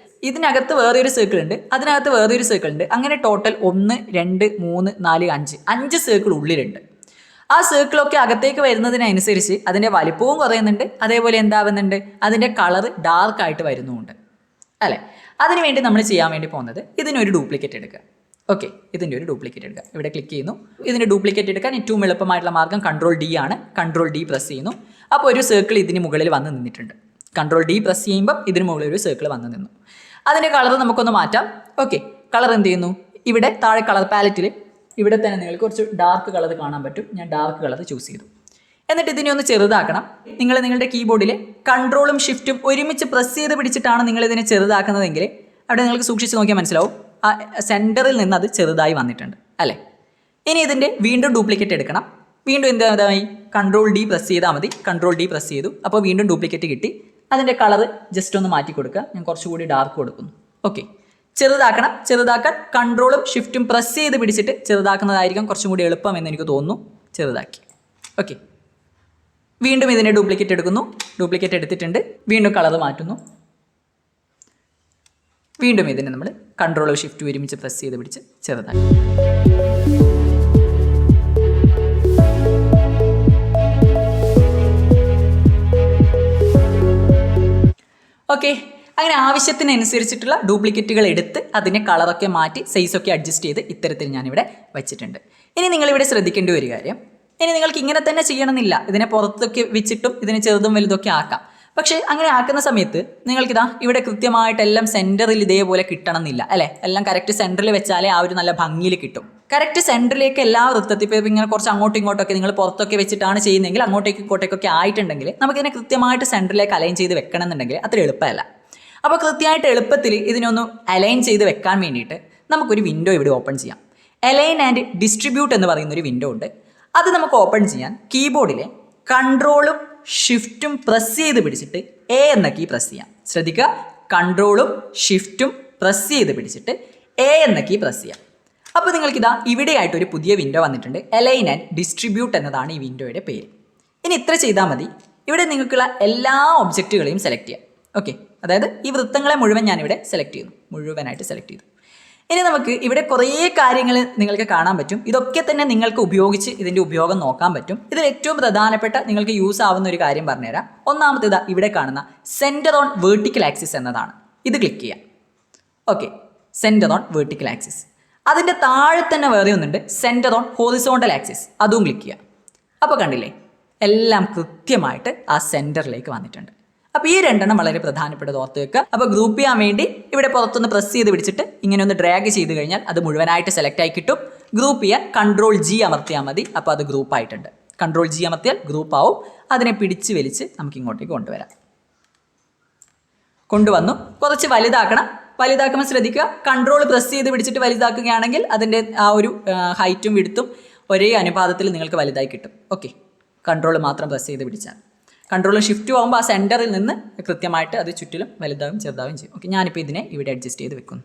ഇതിനകത്ത് വേറൊരു സർക്കിൾ ഉണ്ട്, അതിനകത്ത് വേറൊരു സർക്കിൾ ഉണ്ട്. അങ്ങനെ ടോട്ടൽ 1 2 3 4 5 സർക്കിൾ ഉള്ളിലുണ്ട്. ആ സർക്കിളൊക്കെ അകത്തേക്ക് വരുന്നതിനനുസരിച്ച് അതിൻ്റെ വലിപ്പവും കുറയുന്നുണ്ട്. അതേപോലെ എന്താവുന്നുണ്ട്? അതിൻ്റെ കളർ ഡാർക്കായിട്ട് വരുന്നുമുണ്ട് അല്ലേ. അതിനുവേണ്ടി നമ്മൾ ചെയ്യാൻ വേണ്ടി പോകുന്നത് ഇതിനൊരു ഡ്യൂപ്ലിക്കേറ്റ് എടുക്കുക. ഓക്കെ, ഇതിൻ്റെ ഒരു ഡ്യൂപ്ലിക്കേറ്റ് എടുക്കുക. ഇവിടെ ക്ലിക്ക് ചെയ്യുന്നു. ഇതിൻ്റെ ഡ്യൂപ്ലിക്കേറ്റ് എടുക്കാൻ ഏറ്റവും എളുപ്പമായിട്ടുള്ള മാർഗ്ഗം Ctrl+D ആണ്. Ctrl+D പ്രസ് ചെയ്യുന്നു. അപ്പോൾ ഒരു സർക്കിൾ ഇതിന് മുകളിൽ വന്ന് നിന്നിട്ടുണ്ട്. Ctrl+D പ്രസ് ചെയ്യുമ്പോൾ ഇതിന് മുകളിൽ ഒരു സർക്കിൾ വന്ന് നിന്നു. അതിൻ്റെ കളർ നമുക്കൊന്ന് മാറ്റാം. ഓക്കെ, കളർ എന്ത് ചെയ്യുന്നു, ഇവിടെ താഴെ കളർ പാലറ്റിൽ ഇവിടെ തന്നെ നിങ്ങൾക്ക് കുറച്ച് ഡാർക്ക് കളർ കാണാൻ പറ്റും. ഞാൻ ഡാർക്ക് കളർ ചൂസ് ചെയ്തു. എന്നിട്ട് ഇതിനെ ഒന്ന് ചെറുതാക്കണം. നിങ്ങൾ നിങ്ങളുടെ കീബോർഡിൽ കൺട്രോളും ഷിഫ്റ്റും ഒരുമിച്ച് പ്രസ് ചെയ്ത് പിടിച്ചിട്ടാണ് നിങ്ങൾ ഇതിനെ ചെറുതാക്കുന്നതെങ്കിൽ അവിടെ നിങ്ങൾക്ക് സൂക്ഷിച്ച് നോക്കിയാൽ മനസ്സിലാവും ആ സെൻറ്ററിൽ നിന്ന് അത് ചെറുതായി വന്നിട്ടുണ്ട് അല്ലേ. ഇനി ഇതിൻ്റെ വീണ്ടും ഡ്യൂപ്ലിക്കേറ്റ് എടുക്കണം. വീണ്ടും എന്തായി, കൺട്രോൾ ഡി പ്രസ് ചെയ്താൽ മതി. കൺട്രോൾ ഡി പ്രസ് ചെയ്തു, അപ്പോൾ വീണ്ടും ഡ്യൂപ്ലിക്കേറ്റ് കിട്ടി. അതിൻ്റെ കളർ ജസ്റ്റ് ഒന്ന് മാറ്റി കൊടുക്കുക. ഞാൻ കുറച്ചുകൂടി ഡാർക്ക് കൊടുക്കുന്നു. ഓക്കെ, ചെറുതാക്കണം. ചെറുതാക്കാൻ കൺട്രോളും ഷിഫ്റ്റും പ്രസ് ചെയ്ത് പിടിച്ചിട്ട് ചെറുതാക്കുന്നതായിരിക്കും കുറച്ചും കൂടി എളുപ്പം എന്ന് എനിക്ക് തോന്നുന്നു. ചെറുതാക്കി. ഓക്കെ, വീണ്ടും ഇതിനെ ഡ്യൂപ്ലിക്കേറ്റ് എടുക്കുന്നു. ഡ്യൂപ്ലിക്കേറ്റ് എടുത്തിട്ടുണ്ട്. വീണ്ടും കളർ മാറ്റുന്നു. വീണ്ടും ഇതിനെ നമ്മൾ കൺട്രോൾ ഷിഫ്റ്റ് ഒരുമിച്ച് പ്രസ് ചെയ്ത് പിടിച്ച് ചെറുതാക്കി. ഓക്കെ, അങ്ങനെ ആവശ്യത്തിനനുസരിച്ചിട്ടുള്ള ഡ്യൂപ്ലിക്കേറ്റുകൾ എടുത്ത് അതിൻ്റെ കളറൊക്കെ മാറ്റി സൈസൊക്കെ അഡ്ജസ്റ്റ് ചെയ്ത് ഇത്തരത്തിൽ ഞാനിവിടെ വെച്ചിട്ടുണ്ട്. ഇനി നിങ്ങളിവിടെ ശ്രദ്ധിക്കേണ്ട ഒരു കാര്യം, ഇനി നിങ്ങൾക്ക് ഇങ്ങനെ തന്നെ ചെയ്യണമെന്നില്ല. ഇതിനെ പുറത്തൊക്കെ വെച്ചിട്ടും ഇതിനെ ചെറുതും വലുതൊക്കെ ആക്കാം. പക്ഷേ അങ്ങനെ ആക്കുന്ന സമയത്ത് നിങ്ങൾക്കിതാ ഇവിടെ കൃത്യമായിട്ടെല്ലാം സെൻറ്ററിൽ ഇതേപോലെ കിട്ടണം എന്നില്ല അല്ലേ. എല്ലാം കറക്റ്റ് സെൻറ്ററിൽ വെച്ചാലേ ആ ഒരു നല്ല ഭംഗിയിൽ കിട്ടും. കറക്റ്റ് സെൻറ്ററിലേക്ക് എല്ലാ വൃത്തത്തിൽ ഇപ്പോൾ ഇങ്ങനെ കുറച്ച് അങ്ങോട്ടും ഇങ്ങോട്ടൊക്കെ നിങ്ങൾ പുറത്തൊക്കെ വെച്ചിട്ടാണ് ചെയ്യുന്നതെങ്കിൽ അങ്ങോട്ടേക്ക് ഇങ്ങോട്ടേക്കൊക്കെ ആയിട്ടുണ്ടെങ്കിൽ നമുക്കിതിനെ കൃത്യമായിട്ട് സെൻറ്ററിലേക്ക് അലൈൻ ചെയ്ത് വെക്കണം എന്നുണ്ടെങ്കിൽ അത്ര എളുപ്പമല്ല. അപ്പോൾ കൃത്യമായിട്ട് എളുപ്പത്തിൽ ഇതിനൊന്ന് അലൈൻ ചെയ്ത് വെക്കാൻ വേണ്ടിയിട്ട് നമുക്കൊരു വിൻഡോ ഇവിടെ ഓപ്പൺ ചെയ്യാം. അലൈൻ ആൻഡ് ഡിസ്ട്രിബ്യൂട്ട് എന്ന് പറയുന്നൊരു വിൻഡോ ഉണ്ട്. അത് നമുക്ക് ഓപ്പൺ ചെയ്യാൻ കീബോർഡിലെ കൺട്രോളും ഷിഫ്റ്റും പ്രസ് ചെയ്ത് പിടിച്ചിട്ട് എ എന്ന കീ പ്രസ് ചെയ്യാം. ശ്രദ്ധിക്കുക, കൺട്രോളും ഷിഫ്റ്റും പ്രസ് ചെയ്ത് പിടിച്ചിട്ട് എ എന്ന കീ പ്രസ് ചെയ്യാം. അപ്പോൾ നിങ്ങൾക്കിതാ ഇവിടെയായിട്ട് ഒരു പുതിയ വിൻഡോ വന്നിട്ടുണ്ട്. അലൈൻ ആൻഡ് ഡിസ്ട്രിബ്യൂട്ട് എന്നതാണ് ഈ വിൻഡോയുടെ പേര്. ഇനി ഇത്ര ചെയ്താൽ മതി. ഇവിടെ നിങ്ങൾക്കുള്ള എല്ലാ ഒബ്ജക്റ്റുകളെയും സെലക്ട് ചെയ്യാം. ഓക്കെ, അതായത് ഈ വൃത്തങ്ങളെ മുഴുവൻ ഞാനിവിടെ സെലക്ട് ചെയ്യുന്നു. മുഴുവനായിട്ട് സെലക്ട് ചെയ്തു. ഇനി നമുക്ക് ഇവിടെ കുറേ കാര്യങ്ങൾ നിങ്ങൾക്ക് കാണാൻ പറ്റും. ഇതൊക്കെ തന്നെ നിങ്ങൾക്ക് ഉപയോഗിച്ച് ഇതിൻ്റെ ഉപയോഗം നോക്കാൻ പറ്റും. ഇതിൽ ഏറ്റവും പ്രധാനപ്പെട്ട നിങ്ങൾക്ക് യൂസ് ആവുന്ന ഒരു കാര്യം പറഞ്ഞുതരാം. ഒന്നാമത്തേത് ഇവിടെ കാണുന്ന സെൻറ്റർ ഓൺ വേർട്ടിക്കൽ ആക്സിസ് എന്നതാണ്. ഇത് ക്ലിക്ക് ചെയ്യാം. Okay, centre on vertical axis. അതിൻ്റെ താഴെ തന്നെ വേറെ ഒന്നുണ്ട്, സെൻറ്റർ ഓൺ ഹോറിസോണ്ടൽ ആക്സിസ്. അതും ക്ലിക്ക് ചെയ്യാം. അപ്പോൾ കണ്ടില്ലേ, എല്ലാം കൃത്യമായിട്ട് ആ സെൻറ്ററിലേക്ക് വന്നിട്ടുണ്ട്. അപ്പോൾ ഈ രണ്ടെണ്ണം വളരെ പ്രധാനപ്പെട്ടത് ഓർത്ത് വെക്കുക. അപ്പോൾ ഗ്രൂപ്പ് ചെയ്യാൻ വേണ്ടി ഇവിടെ പുറത്തൊന്ന് പ്രസ് ചെയ്ത് പിടിച്ചിട്ട് ഇങ്ങനെ ഒന്ന് ഡ്രാഗ് ചെയ്ത് കഴിഞ്ഞാൽ അത് മുഴുവനായിട്ട് സെലക്ട് ആയി കിട്ടും. ഗ്രൂപ്പ് ചെയ്യാൻ കൺട്രോൾ ജി അമർത്തിയാൽ മതി. അപ്പോൾ അത് ഗ്രൂപ്പ് ആയിട്ടുണ്ട്. കൺട്രോൾ ജി അമർത്തിയാൽ ഗ്രൂപ്പ് ആവും. അതിനെ പിടിച്ച് വലിച്ച് നമുക്ക് ഇങ്ങോട്ടേക്ക് കൊണ്ടുവരാം. കൊണ്ടുവന്നു. കുറച്ച് വലുതാക്കണം. വലുതാക്കുമ്പോൾ ശ്രദ്ധിക്കുക, കൺട്രോൾ പ്രസ് ചെയ്ത് പിടിച്ചിട്ട് വലുതാക്കുകയാണെങ്കിൽ അതിൻ്റെ ആ ഒരു ഹൈറ്റും വിഡ്ത്തും ഒരേ അനുപാതത്തിൽ നിങ്ങൾക്ക് വലുതായി കിട്ടും. ഓക്കെ, കൺട്രോൾ മാത്രം പ്രസ് ചെയ്ത് പിടിച്ചാൽ. കൺട്രോളും ഷിഫ്റ്റും ആകുമ്പോൾ ആ സെൻറ്ററിൽ നിന്ന് കൃത്യമായിട്ട് അത് ചുറ്റിലും വലുതാവും ചെറുതാവും ചെയ്യും. ഓക്കെ, ഞാനിപ്പോൾ ഇതിനെ ഇവിടെ അഡ്ജസ്റ്റ് ചെയ്ത് വെക്കുന്നു.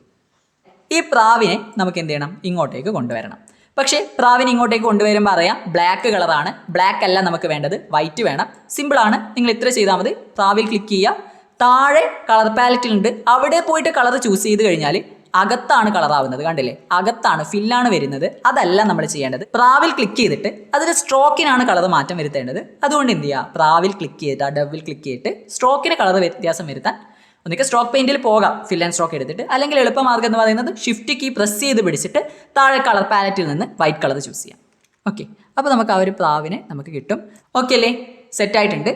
ഈ പ്രാവിനെ നമുക്ക് എന്ത് ചെയ്യണം, ഇങ്ങോട്ടേക്ക് കൊണ്ടുവരണം. പക്ഷേ പ്രാവിനെ ഇങ്ങോട്ടേക്ക് കൊണ്ടുവരുമ്പോൾ അറിയാം ബ്ലാക്ക് കളറാണ്. ബ്ലാക്ക് അല്ല നമുക്ക് വേണ്ടത്, വൈറ്റ് വേണം. സിമ്പിളാണ്. നിങ്ങൾ ഇത്ര ചെയ്താൽ മതി. പ്രാവിൽ ക്ലിക്ക് ചെയ്യുക. താഴെ കളർ പാലറ്റിലുണ്ട്, അവിടെ പോയിട്ട് കളർ ചൂസ് ചെയ്ത് കഴിഞ്ഞാൽ അകത്താണ് കളറാവുന്നത്. കണ്ടില്ലേ, അകത്താണ്, ഫില്ലാണ് വരുന്നത്. അതല്ല നമ്മൾ ചെയ്യേണ്ടത്. പ്രാവിൽ ക്ലിക്ക് ചെയ്തിട്ട് അതിൽ സ്ട്രോക്കിനാണ് കളർ മാറ്റം വരുത്തേണ്ടത്. അതുകൊണ്ട് എന്ത് ചെയ്യുക, പ്രാവിൽ ക്ലിക്ക് ചെയ്തിട്ട് ആ ഡബിൾ ക്ലിക്ക് ചെയ്തിട്ട് സ്ട്രോക്കിന് കളർ വ്യത്യാസം വരുത്താൻ ഒന്നിക്കെ സ്ട്രോക്ക് പെയിൻറ്റിൽ പോകാം, ഫിൽ ആൻഡ് സ്ട്രോക്ക് എടുത്തിട്ട്. അല്ലെങ്കിൽ എളുപ്പമാർഗ്ഗം എന്ന് പറയുന്നത് ഷിഫ്റ്റ് കീ പ്രസ് ചെയ്ത് പിടിച്ചിട്ട് താഴെ കളർ പാലറ്റിൽ നിന്ന് വൈറ്റ് കളർ ചൂസ് ചെയ്യാം. ഓക്കെ, അപ്പോൾ നമുക്ക് ആ ഒരു പ്രാവിനെ നമുക്ക് കിട്ടും. ഓക്കെ അല്ലേ, സെറ്റായിട്ടുണ്ട്.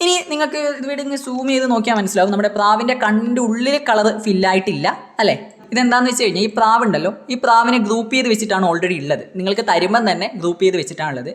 ഇനി നിങ്ങൾക്ക് ഇവിടെ ഇങ്ങനെ സൂം ചെയ്ത് നോക്കിയാൽ മനസ്സിലാവും നമ്മുടെ പ്രാവിൻ്റെ കണ്ണിൻ്റെ ഉള്ളിൽ കളർ ഫില്ലായിട്ടില്ല അല്ലേ. ഇതെന്താണെന്ന് വെച്ച് കഴിഞ്ഞാൽ ഈ പ്രാവുണ്ടല്ലോ, ഈ പ്രാവിനെ ഗ്രൂപ്പ് ചെയ്ത് വെച്ചിട്ടാണ് ഓൾറെഡി ഉള്ളത്. നിങ്ങൾക്ക് തരുമ്പം തന്നെ ഗ്രൂപ്പ് ചെയ്ത് വെച്ചിട്ടാണുള്ളത്.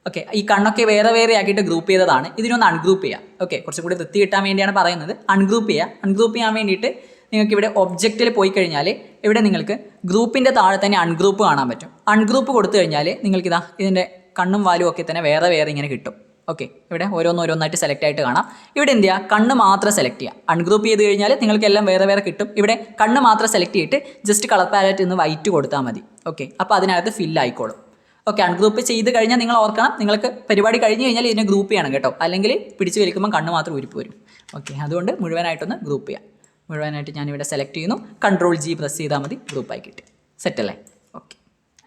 ഓക്കെ, ഈ കണ്ണൊക്കെ വേറെ വേറെ ആക്കിയിട്ട് ഗ്രൂപ്പ് ചെയ്തതാണ്. ഇതിനൊന്ന് അൺഗ്രൂപ്പ് ചെയ്യാം. ഓക്കെ, കുറച്ചും കൂടി വൃത്തി കിട്ടാൻ വേണ്ടിയാണ് പറയുന്നത്. അൺഗ്രൂപ്പ് ചെയ്യുക. അൺഗ്രൂപ്പ് ചെയ്യാൻ വേണ്ടിയിട്ട് നിങ്ങൾക്ക് ഇവിടെ ഒബ്ജക്റ്റിൽ പോയി കഴിഞ്ഞാൽ ഇവിടെ നിങ്ങൾക്ക് ഗ്രൂപ്പിൻ്റെ താഴെ തന്നെ അൺഗ്രൂപ്പ് കാണാൻ പറ്റും. അൺഗ്രൂപ്പ് കൊടുത്തു കഴിഞ്ഞാൽ നിങ്ങൾക്കിതാ ഇതിൻ്റെ കണ്ണും വാലും ഒക്കെ തന്നെ വേറെ വേറെ ഇങ്ങനെ കിട്ടും. ഓക്കെ, ഇവിടെ ഓരോന്നായിട്ട് സെലക്ട് ആയിട്ട് കാണാം. ഇവിടെ എന്ത് ചെയ്യുക, കണ്ണ് മാത്രം സെലക്ട് ചെയ്യുക. അൺഗ്രൂപ്പ് ചെയ്ത് കഴിഞ്ഞാൽ നിങ്ങൾക്ക് എല്ലാം വേറെ വേറെ കിട്ടും. ഇവിടെ കണ്ണ് മാത്രം സെലക്ട് ചെയ്തിട്ട് ജസ്റ്റ് കളർ പാലറ്റ് നിന്ന് വൈറ്റ് കൊടുത്താൽ മതി. ഓക്കെ, അപ്പോൾ അതിനകത്ത് ഫിൽ ആയിക്കോളും. ഓക്കെ, അൺഗ്രൂപ്പ് ചെയ്ത് കഴിഞ്ഞാൽ നിങ്ങൾ ഓർക്കണം, നിങ്ങൾക്ക് പരിപാടി കഴിഞ്ഞ് കഴിഞ്ഞാൽ ഇതിനെ ഗ്രൂപ്പ് ചെയ്യണം കേട്ടോ. അല്ലെങ്കിൽ പിടിച്ച് വലിക്കുമ്പോൾ കണ്ണ് മാത്രം ഉരുപ്പ് വരും. ഓക്കെ, അതുകൊണ്ട് മുഴുവനായിട്ടൊന്ന് ഗ്രൂപ്പ് ചെയ്യാം. മുഴുവനായിട്ട് ഞാനിവിടെ സെലക്ട് ചെയ്യുന്നു. കൺട്രോൾ ജി പ്രസ് ചെയ്താൽ മതി, ഗ്രൂപ്പായി കിട്ടി. സെറ്റല്ലേ. ഓക്കെ,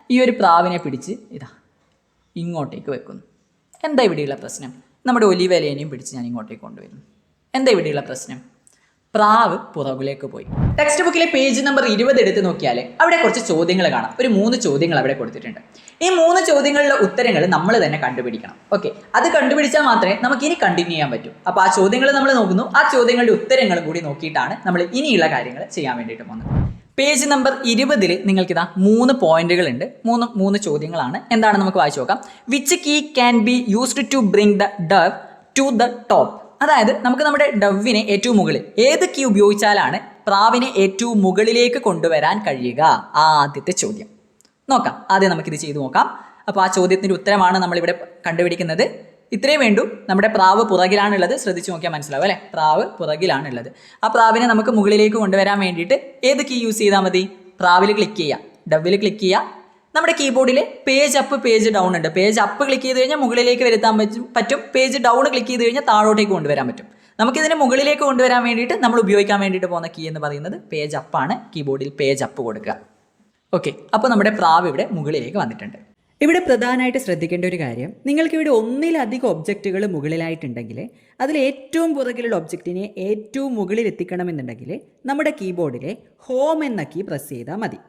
ഈ ഒരു പ്രാവിനെ പിടിച്ച് ഇതാ ഇങ്ങോട്ടേക്ക് വെക്കുന്നു. എന്താ ഇവിടെയുള്ള പ്രശ്നം? നമ്മുടെ ഒലിവ് ഇലയെയും പിടിച്ച് ഞാൻ ഇങ്ങോട്ടേക്ക് കൊണ്ടുവരുന്നു. എന്താ ഇവിടെയുള്ള പ്രശ്നം? പ്രാവ് പുറകിലേക്ക് പോയി. ടെക്സ്റ്റ് ബുക്കിലെ പേജ് നമ്പർ 20 എടുത്ത് നോക്കിയാൽ അവിടെ കുറച്ച് ചോദ്യങ്ങൾ കാണാം. ഒരു 3 ചോദ്യങ്ങൾ അവിടെ കൊടുത്തിട്ടുണ്ട്. ഈ 3 ചോദ്യങ്ങളിലെ ഉത്തരങ്ങൾ നമ്മൾ തന്നെ കണ്ടുപിടിക്കണം. ഓക്കെ, അത് കണ്ടുപിടിച്ചാൽ മാത്രമേ നമുക്ക് ഇനി കണ്ടിന്യൂ ചെയ്യാൻ പറ്റൂ. അപ്പോൾ ആ ചോദ്യങ്ങൾ നമ്മൾ നോക്കുന്നു, ആ ചോദ്യങ്ങളുടെ ഉത്തരങ്ങളും കൂടി നോക്കിയിട്ടാണ് നമ്മൾ ഇനിയുള്ള കാര്യങ്ങൾ ചെയ്യാൻ വേണ്ടിയിട്ട് പോകുന്നത്. പേജ് നമ്പർ 20 നിങ്ങൾക്കിതാ 3 പോയിന്റുകൾ ഉണ്ട്. മൂന്ന് ചോദ്യങ്ങളാണ്. എന്താണ് നമുക്ക് വായിച്ചു നോക്കാം. Which key can be used to bring the dove to the top? അതായത് നമുക്ക് നമ്മുടെ ഡവിനെ ഏറ്റവും മുകളിൽ ഏത് കീ ഉപയോഗിച്ചാലാണ് പ്രാവിനെ ഏറ്റവും മുകളിലേക്ക് കൊണ്ടുവരാൻ കഴിയുക? ആദ്യത്തെ ചോദ്യം നോക്കാം. ആദ്യം നമുക്കിത് ചെയ്തു നോക്കാം. അപ്പോൾ ആ ചോദ്യത്തിൻ്റെ ഉത്തരമാണ് നമ്മളിവിടെ കണ്ടുപിടിക്കുന്നത്. ഇത്രയും വേണ്ടു. നമ്മുടെ പ്രാവ് പുറകിലാണുള്ളത്. ശ്രദ്ധിച്ചു നോക്കിയാൽ മനസ്സിലാവും അല്ലേ? പ്രാവ് പുറകിലാണുള്ളത്. ആ പ്രാവിനെ നമുക്ക് മുകളിലേക്ക് കൊണ്ടുവരാൻ വേണ്ടിയിട്ട് ഏത് കീ യൂസ് ചെയ്താൽ മതി? പ്രാവിൽ ക്ലിക്ക് ചെയ്യുക, ഡവിൽ ക്ലിക്ക് ചെയ്യുക. നമ്മുടെ കീബോർഡിൽ പേജ് അപ്പ് പേജ് ഡൗൺ ഉണ്ട്. പേജ് അപ്പ് ക്ലിക്ക് ചെയ്ത് കഴിഞ്ഞാൽ മുകളിലേക്ക് വരുത്താൻ പറ്റും. പേജ് ഡൗൺ ക്ലിക്ക് ചെയ്ത് കഴിഞ്ഞാൽ താഴോട്ടേക്ക് കൊണ്ടുവരാൻ പറ്റും. നമുക്കിതിനെ മുകളിലേക്ക് കൊണ്ടുവരാൻ വേണ്ടിയിട്ട് നമ്മൾ ഉപയോഗിക്കാൻ വേണ്ടിയിട്ട് പോകുന്ന കീ എന്ന് പറയുന്നത് പേജ് അപ്പാണ്. കീബോർഡിൽ പേജ് അപ്പ് കൊടുക്കുക. ഓക്കെ, അപ്പോൾ നമ്മുടെ പ്രാവ് ഇവിടെ മുകളിലേക്ക് വന്നിട്ടുണ്ട്. ഇവിടെ പ്രധാനമായിട്ട് ശ്രദ്ധിക്കേണ്ട ഒരു കാര്യം, നിങ്ങൾക്കിവിടെ ഒന്നിലധികം ഒബ്ജക്റ്റുകൾ മുകളിലായിട്ടുണ്ടെങ്കിൽ അതിൽ ഏറ്റവും പുറകിലുള്ള ഒബ്ജക്റ്റിനെ ഏറ്റവും മുകളിൽ എത്തിക്കണമെന്നുണ്ടെങ്കിൽ നമ്മുടെ കീബോർഡിലെ ഹോം എന്ന കീ പ്രസ് ചെയ്താൽ മതി.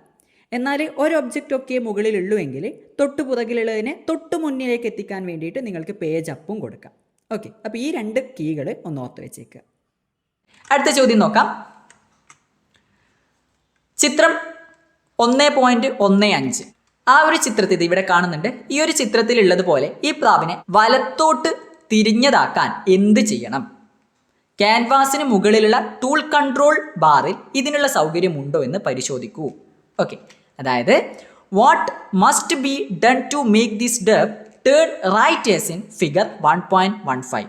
എന്നാൽ ഒരു ഒബ്ജക്റ്റ് ഒക്കെ മുകളിലുള്ളൂ എങ്കിൽ തൊട്ട് പുറകിലുള്ളതിനെ തൊട്ട് മുന്നിലേക്ക് എത്തിക്കാൻ വേണ്ടിയിട്ട് നിങ്ങൾക്ക് പേജ് അപ്പും കൊടുക്കാം. ഓക്കെ, അപ്പോൾ ഈ 2 കീകൾ ഒന്ന് ഓർത്ത് വെച്ചേക്കുക. അടുത്ത ചോദ്യം നോക്കാം. ചിത്രം 1.15 ആ ഒരു ചിത്രത്തിൽ ഇവിടെ കാണുന്നുണ്ട്. ഈ ഒരു ചിത്രത്തിലുള്ളതുപോലെ ഈ പ്രാവിനെ വലത്തോട്ട് തിരിഞ്ഞതാക്കാൻ എന്ത് ചെയ്യണം? ക്യാൻവാസിന് മുകളിലുള്ള ടൂൾ കൺട്രോൾ ബാറിൽ ഇതിനുള്ള സൗകര്യമുണ്ടോ എന്ന് പരിശോധിക്കൂ. ഓക്കെ, അതായത് what must be done to make this dove turn right as in figure 1.15.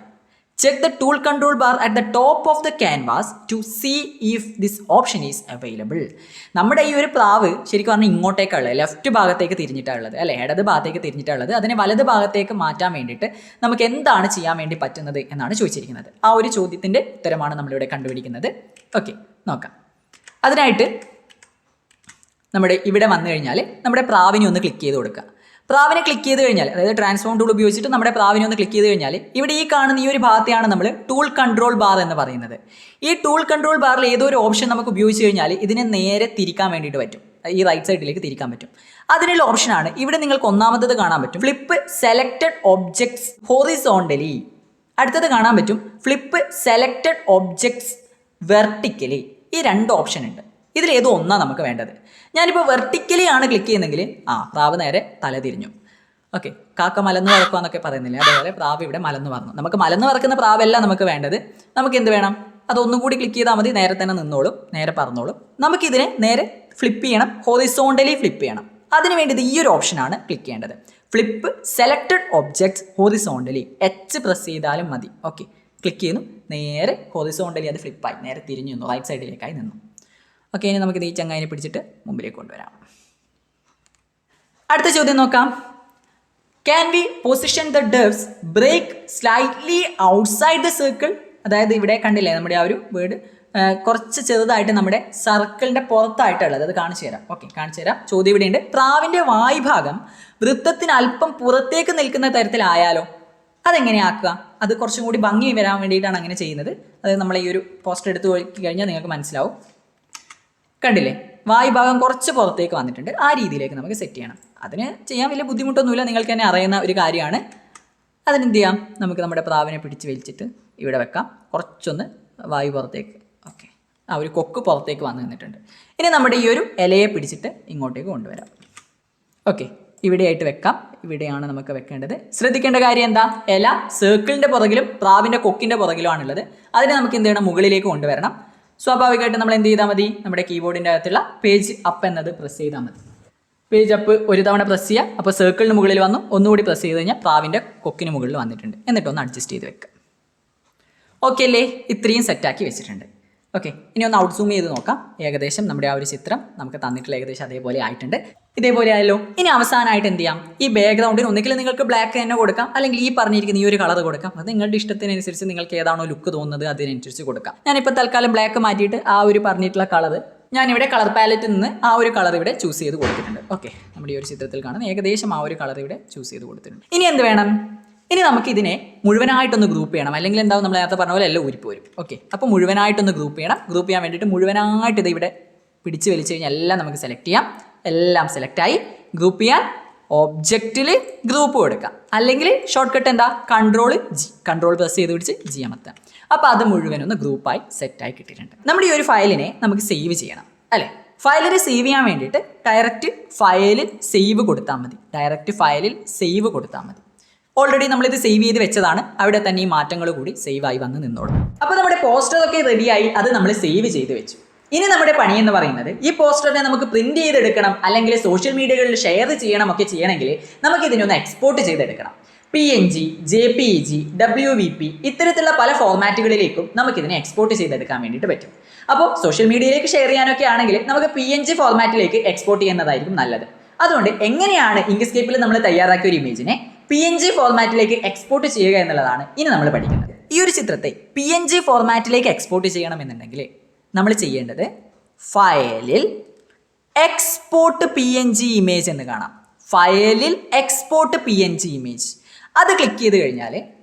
Check the tool control bar at the top of the canvas to see if this option is available. നമ്മുടെ ഈ ഒരു പ്രാവ് ശരിക്കും പറഞ്ഞാൽ ഇങ്ങോട്ടേക്കുള്ളത്, left ഭാഗത്തേക്ക് തിരിഞ്ഞിട്ടുള്ളത് അല്ലെ, ഇടത് ഭാഗത്തേക്ക് തിരിഞ്ഞിട്ടുള്ളത്. അതിനെ വലത് ഭാഗത്തേക്ക് മാറ്റാൻ വേണ്ടിയിട്ട് നമുക്ക് എന്താണ് ചെയ്യാൻ വേണ്ടി പറ്റുന്നത് എന്നാണ് ചോദിച്ചിരിക്കുന്നത്. ആ ഒരു ചോദ്യത്തിൻ്റെ ഉത്തരമാണ് നമ്മളിവിടെ കണ്ടുപിടിക്കുന്നത്. ഓക്കെ, നോക്കാം. അതിനായിട്ട് നമ്മുടെ ഇവിടെ വന്നു കഴിഞ്ഞാൽ നമ്മുടെ പ്രാവിനെ ഒന്ന് ക്ലിക്ക് ചെയ്ത് കൊടുക്കുക. പ്രാവിനെ ക്ലിക്ക് ചെയ്ത് കഴിഞ്ഞാൽ, അതായത് ട്രാൻസ്ഫോം ടൂൾ ഉപയോഗിച്ചിട്ട് നമ്മുടെ പ്രാവിനെ ഒന്ന് ക്ലിക്ക് ചെയ്ത് കഴിഞ്ഞാൽ ഇവിടെ ഈ കാണുന്ന ഈ ഒരു ഭാഗത്തെയാണ് നമ്മൾ ടൂൾ കൺട്രോൾ ബാർ എന്ന് പറയുന്നത്. ഈ ടൂൾ കൺട്രോൾ ബാറിൽ ഏതോ ഒരു ഓപ്ഷൻ നമുക്ക് ഉപയോഗിച്ച് കഴിഞ്ഞാൽ ഇതിനെ നേരെ തിരിക്കാൻ വേണ്ടിയിട്ട് പറ്റും. ഈ റൈറ്റ് സൈഡിലേക്ക് തിരിക്കാൻ പറ്റും. അതിനുള്ള ഓപ്ഷനാണ് ഇവിടെ നിങ്ങൾക്ക് ഒന്നാമത്തത് കാണാൻ പറ്റും, ഫ്ലിപ്പ് സെലക്റ്റഡ് ഒബ്ജക്ട്സ് ഹൊറിസോണ്ടലി. അടുത്തത് കാണാൻ പറ്റും ഫ്ലിപ്പ് സെലക്റ്റഡ് ഒബ്ജക്ട്സ് വെർട്ടിക്കലി. ഈ 2 ഓപ്ഷൻ ഉണ്ട്. ഇതിലേതോ ഒന്നാണ് നമുക്ക് വേണ്ടത്. ഞാനിപ്പോൾ വെർട്ടിക്കലി ആണ് ക്ലിക്ക് ചെയ്യുന്നതെങ്കിൽ പ്രാവ് നേരെ തല തിരിഞ്ഞു. ഓക്കെ, കാക്ക മലന്ന് പറക്കുക എന്നൊക്കെ പറയുന്നില്ലേ, അതേപോലെ പ്രാവ് ഇവിടെ മലന്ന് പറന്നു. നമുക്ക് മലന്ന് പറക്കുന്ന പ്രാവല്ല നമുക്ക് വേണ്ടത്. നമുക്ക് എന്ത് വേണം? അതൊന്നും കൂടി ക്ലിക്ക് ചെയ്താൽ മതി, നേരെ തന്നെ നിന്നോളും, നേരെ പറന്നോളും. നമുക്കിതിനെ നേരെ ഫ്ലിപ്പ് ചെയ്യണം, ഹൊറിസോണ്ടലി ഫ്ലിപ്പ് ചെയ്യണം. അതിന് വേണ്ടിയത് ഈ ഒരു ഓപ്ഷനാണ് ക്ലിക്ക് ചെയ്യേണ്ടത്, flip selected objects horizontally. H press ചെയ്താലും മതി. ഓക്കെ, ക്ലിക്ക് ചെയ്യുന്നു, നേരെ ഹൊറിസോണ്ടലി അത് ഫ്ലിപ്പായി നേരെ തിരിഞ്ഞു നിന്നു, റൈറ്റ് സൈഡിലേക്കായി നിന്നു. ഓക്കെ, ഇനി നമുക്കിത് ഈ ചങ്ങായിനെ പിടിച്ചിട്ട് മുമ്പിലേക്ക് കൊണ്ടുവരാം. അടുത്ത ചോദ്യം നോക്കാം. Can we position the doves break slightly outside the circle? അതായത് ഇവിടെ കണ്ടില്ലേ നമ്മുടെ ആ ഒരു വേർഡ് കുറച്ച് ചെറുതായിട്ട് നമ്മുടെ സർക്കിളിൻ്റെ പുറത്തായിട്ടുള്ളത്. അത് കാണിച്ചു തരാം. ഓക്കെ, കാണിച്ചു തരാം. ചോദ്യം ഇവിടെയുണ്ട്. പ്രാവിൻ്റെ വായ്ഭാഗം വൃത്തത്തിന് അല്പം പുറത്തേക്ക് നിൽക്കുന്ന തരത്തിലായാലോ? അതെങ്ങനെയാക്കുക? അത് കുറച്ചും കൂടി ഭംഗി വരാൻ വേണ്ടിയിട്ടാണ് അങ്ങനെ ചെയ്യുന്നത്. അത് നമ്മൾ ഈ ഒരു പോസ്റ്റർ എടുത്ത് നോക്കി കഴിഞ്ഞാൽ നിങ്ങൾക്ക് മനസ്സിലാവും. കണ്ടില്ലേ, വായുഭാഗം കുറച്ച് പുറത്തേക്ക് വന്നിട്ടുണ്ട്. ആ രീതിയിലേക്ക് നമുക്ക് സെറ്റ് ചെയ്യണം. അതിന് ചെയ്യാൻ വലിയ ബുദ്ധിമുട്ടൊന്നുമില്ല, നിങ്ങൾക്ക് തന്നെ അറിയുന്ന ഒരു കാര്യമാണ്. അതിനെന്ത് ചെയ്യാം? നമുക്ക് നമ്മുടെ പ്രാവിനെ പിടിച്ച് വലിച്ചിട്ട് ഇവിടെ വെക്കാം, കുറച്ചൊന്ന് വായു പുറത്തേക്ക്. ഓക്കെ, ആ ഒരു കൊക്ക് പുറത്തേക്ക് വന്ന് നിന്നിട്ടുണ്ട്. ഇനി നമ്മുടെ ഈ ഒരു ഇലയെ പിടിച്ചിട്ട് ഇങ്ങോട്ടേക്ക് കൊണ്ടുവരാം. ഓക്കെ, ഇവിടെയായിട്ട് വെക്കാം. ഇവിടെയാണ് നമുക്ക് വെക്കേണ്ടത്. ശ്രദ്ധിക്കേണ്ട കാര്യം എന്താ? ഇല സർക്കിളിൻ്റെ പുറകിലും പ്രാവിൻ്റെ കൊക്കിൻ്റെ പുറകിലുമാണുള്ളത്. അതിനെ നമുക്ക് എന്ത് ചെയ്യണം? മുകളിലേക്ക് കൊണ്ടുവരണം. സ്വാഭാവികമായിട്ട് നമ്മൾ എന്ത് ചെയ്താൽ മതി? നമ്മുടെ കീബോർഡിൻ്റെ അകത്തുള്ള പേജ് അപ്പ് എന്നത് പ്രസ് ചെയ്താൽ മതി. പേജ് അപ്പ് ഒരു തവണ പ്രസ് ചെയ്യുക. അപ്പോൾ സർക്കിളിന് മുകളിൽ വന്നു. ഒന്നുകൂടി പ്രസ് ചെയ്ത് കഴിഞ്ഞാൽ പ്രാവിൻ്റെ കൊക്കിന് മുകളിൽ വന്നിട്ടുണ്ട്. എന്നിട്ടൊന്ന് അഡ്ജസ്റ്റ് ചെയ്ത് വെക്കുക. ഓക്കെ അല്ലേ? ഇത്രയും സെറ്റാക്കി വെച്ചിട്ടുണ്ട്. ഓക്കെ, ഇനി ഒന്ന് ഔട്ട് സൂം ചെയ്ത് നോക്കാം. ഏകദേശം നമ്മുടെ ആ ഒരു ചിത്രം നമുക്ക് തന്നിട്ടുള്ള ഏകദേശം അതേപോലെ ആയിട്ടുണ്ട്. ഇതേപോലെ ആയല്ലോ. ഇനി അവസാനമായിട്ട് എന്ത് ചെയ്യാം? ഈ ബാക്ക്ഗ്രൗണ്ടിന് ഒന്നുകിൽ നിങ്ങൾക്ക് ബ്ലാക്ക് തന്നെ കൊടുക്കാം, അല്ലെങ്കിൽ ഈ പറഞ്ഞിരിക്കുന്ന ഈ ഒരു കളർ കൊടുക്കാം. അത് നിങ്ങളുടെ ഇഷ്ടത്തിനനുസരിച്ച് നിങ്ങൾക്ക് ഏതാണോ ലുക്ക് തോന്നുന്നത് അതിനനുസരിച്ച് കൊടുക്കാം. ഞാനിപ്പോൾ തൽക്കാലം ബ്ലാക്ക് മാറ്റിയിട്ട് ആ ഒരു പറഞ്ഞിട്ടുള്ള കളർ ഞാനിവിടെ കളർ പാലറ്റിൽ നിന്ന് ആ ഒരു കളർ ഇവിടെ ചൂസ് ചെയ്ത് കൊടുത്തിട്ടുണ്ട്. ഓക്കെ, നമ്മുടെ ഈ ഒരു ചിത്രത്തിൽ കാണുന്ന ഏകദേശം ആ ഒരു കളർ ഇവിടെ ചൂസ് ചെയ്ത് കൊടുത്തിട്ടുണ്ട്. ഇനി എന്ത് വേണം? ഇനി നമുക്ക് ഇതിനെ മുഴുവനായിട്ടൊന്ന് ഗ്രൂപ്പ് ചെയ്യണം, അല്ലെങ്കിൽ എന്താവും നമ്മൾ നേരത്തെ പറഞ്ഞ പോലെ എല്ലാം ഊരിപ്പോരും. ഓക്കെ, അപ്പോൾ മുഴുവനായിട്ടൊന്ന് ഗ്രൂപ്പ് ചെയ്യണം. ഗ്രൂപ്പ് ചെയ്യാൻ വേണ്ടിയിട്ട് മുഴുവനായിട്ട് ഇത് ഇവിടെ പിടിച്ച് വലിച്ചു കഴിഞ്ഞാൽ എല്ലാം നമുക്ക് സെലക്ട് ചെയ്യാം. എല്ലാം സെലക്റ്റായി. ഗ്രൂപ്പ് ചെയ്യാൻ ഒബ്ജക്റ്റിൽ ഗ്രൂപ്പ് കൊടുക്കാം, അല്ലെങ്കിൽ ഷോർട്ട് കട്ട് എന്താ, കൺട്രോൾ പ്രസ് ചെയ്ത് പിടിച്ച് ജി അമർത്താം. അപ്പോൾ അത് മുഴുവനൊന്ന് ഗ്രൂപ്പായി സെറ്റായി കിട്ടിയിട്ടുണ്ട്. നമ്മുടെ ഈ ഒരു ഫയലിനെ നമുക്ക് സേവ് ചെയ്യണം അല്ലേ. ഫയലിൽ സേവ് ചെയ്യാൻ വേണ്ടിയിട്ട് ഡയറക്റ്റ് ഫയലിൽ സേവ് കൊടുത്താൽ മതി. ഓൾറെഡി നമ്മളിത് സേവ് ചെയ്ത് വെച്ചതാണ്, അവിടെ തന്നെ ഈ മാറ്റങ്ങൾ കൂടി സേവ് ആയി വന്ന് നിന്നോളും. അപ്പോൾ നമ്മുടെ പോസ്റ്ററൊക്കെ റെഡിയായി, അത് നമ്മൾ സേവ് ചെയ്ത് വെച്ചു. ഇനി നമ്മുടെ പണി എന്ന് പറയുന്നത് ഈ പോസ്റ്ററിനെ നമുക്ക് പ്രിന്റ് ചെയ്തെടുക്കണം, അല്ലെങ്കിൽ സോഷ്യൽ മീഡിയകളിൽ ഷെയർ ചെയ്യണമെങ്കിൽ നമുക്ക് ഇതിനൊന്ന് എക്സ്പോർട്ട് ചെയ്തെടുക്കണം. PNG, JPEG, WVP ഇത്തരത്തിലുള്ള പല ഫോർമാറ്റുകളിലേക്കും നമുക്കിതിനെ എക്സ്പോർട്ട് ചെയ്തെടുക്കാൻ വേണ്ടിയിട്ട് പറ്റും. അപ്പോൾ സോഷ്യൽ മീഡിയയിലേക്ക് ഷെയർ ചെയ്യാനൊക്കെ ആണെങ്കിൽ നമുക്ക് PNG ഫോർമാറ്റിലേക്ക് എക്സ്പോർട്ട് ചെയ്യുന്നതായിരിക്കും നല്ലത്. അതുകൊണ്ട് എങ്ങനെയാണ് ഇങ്ക്സ്കേപ്പിൽ നമ്മൾ തയ്യാറാക്കിയ ഒരു ഇമേജിനെ PNG ഫോർമാറ്റിലേക്ക് എക്സ്പോർട്ട് ചെയ്യുക എന്നുള്ളതാണ് ഇനി നമ്മൾ പഠിക്കുന്നത്. ഈ ഒരു ചിത്രത്തെ PNG ഫോർമാറ്റിലേക്ക് എക്സ്പോർട്ട് ചെയ്യണമെന്നുണ്ടെങ്കിൽ നമ്മൾ ചെയ്യേണ്ടത് ഫയലിൽ എക്സ്പോർട്ട് PNG ഇമേജ് എന്ന് കാണാം. ഫയലിൽ എക്സ്പോർട്ട് PNG ഇമേജ് അത് ക്ലിക്ക് ചെയ്ത് കഴിഞ്ഞാൽ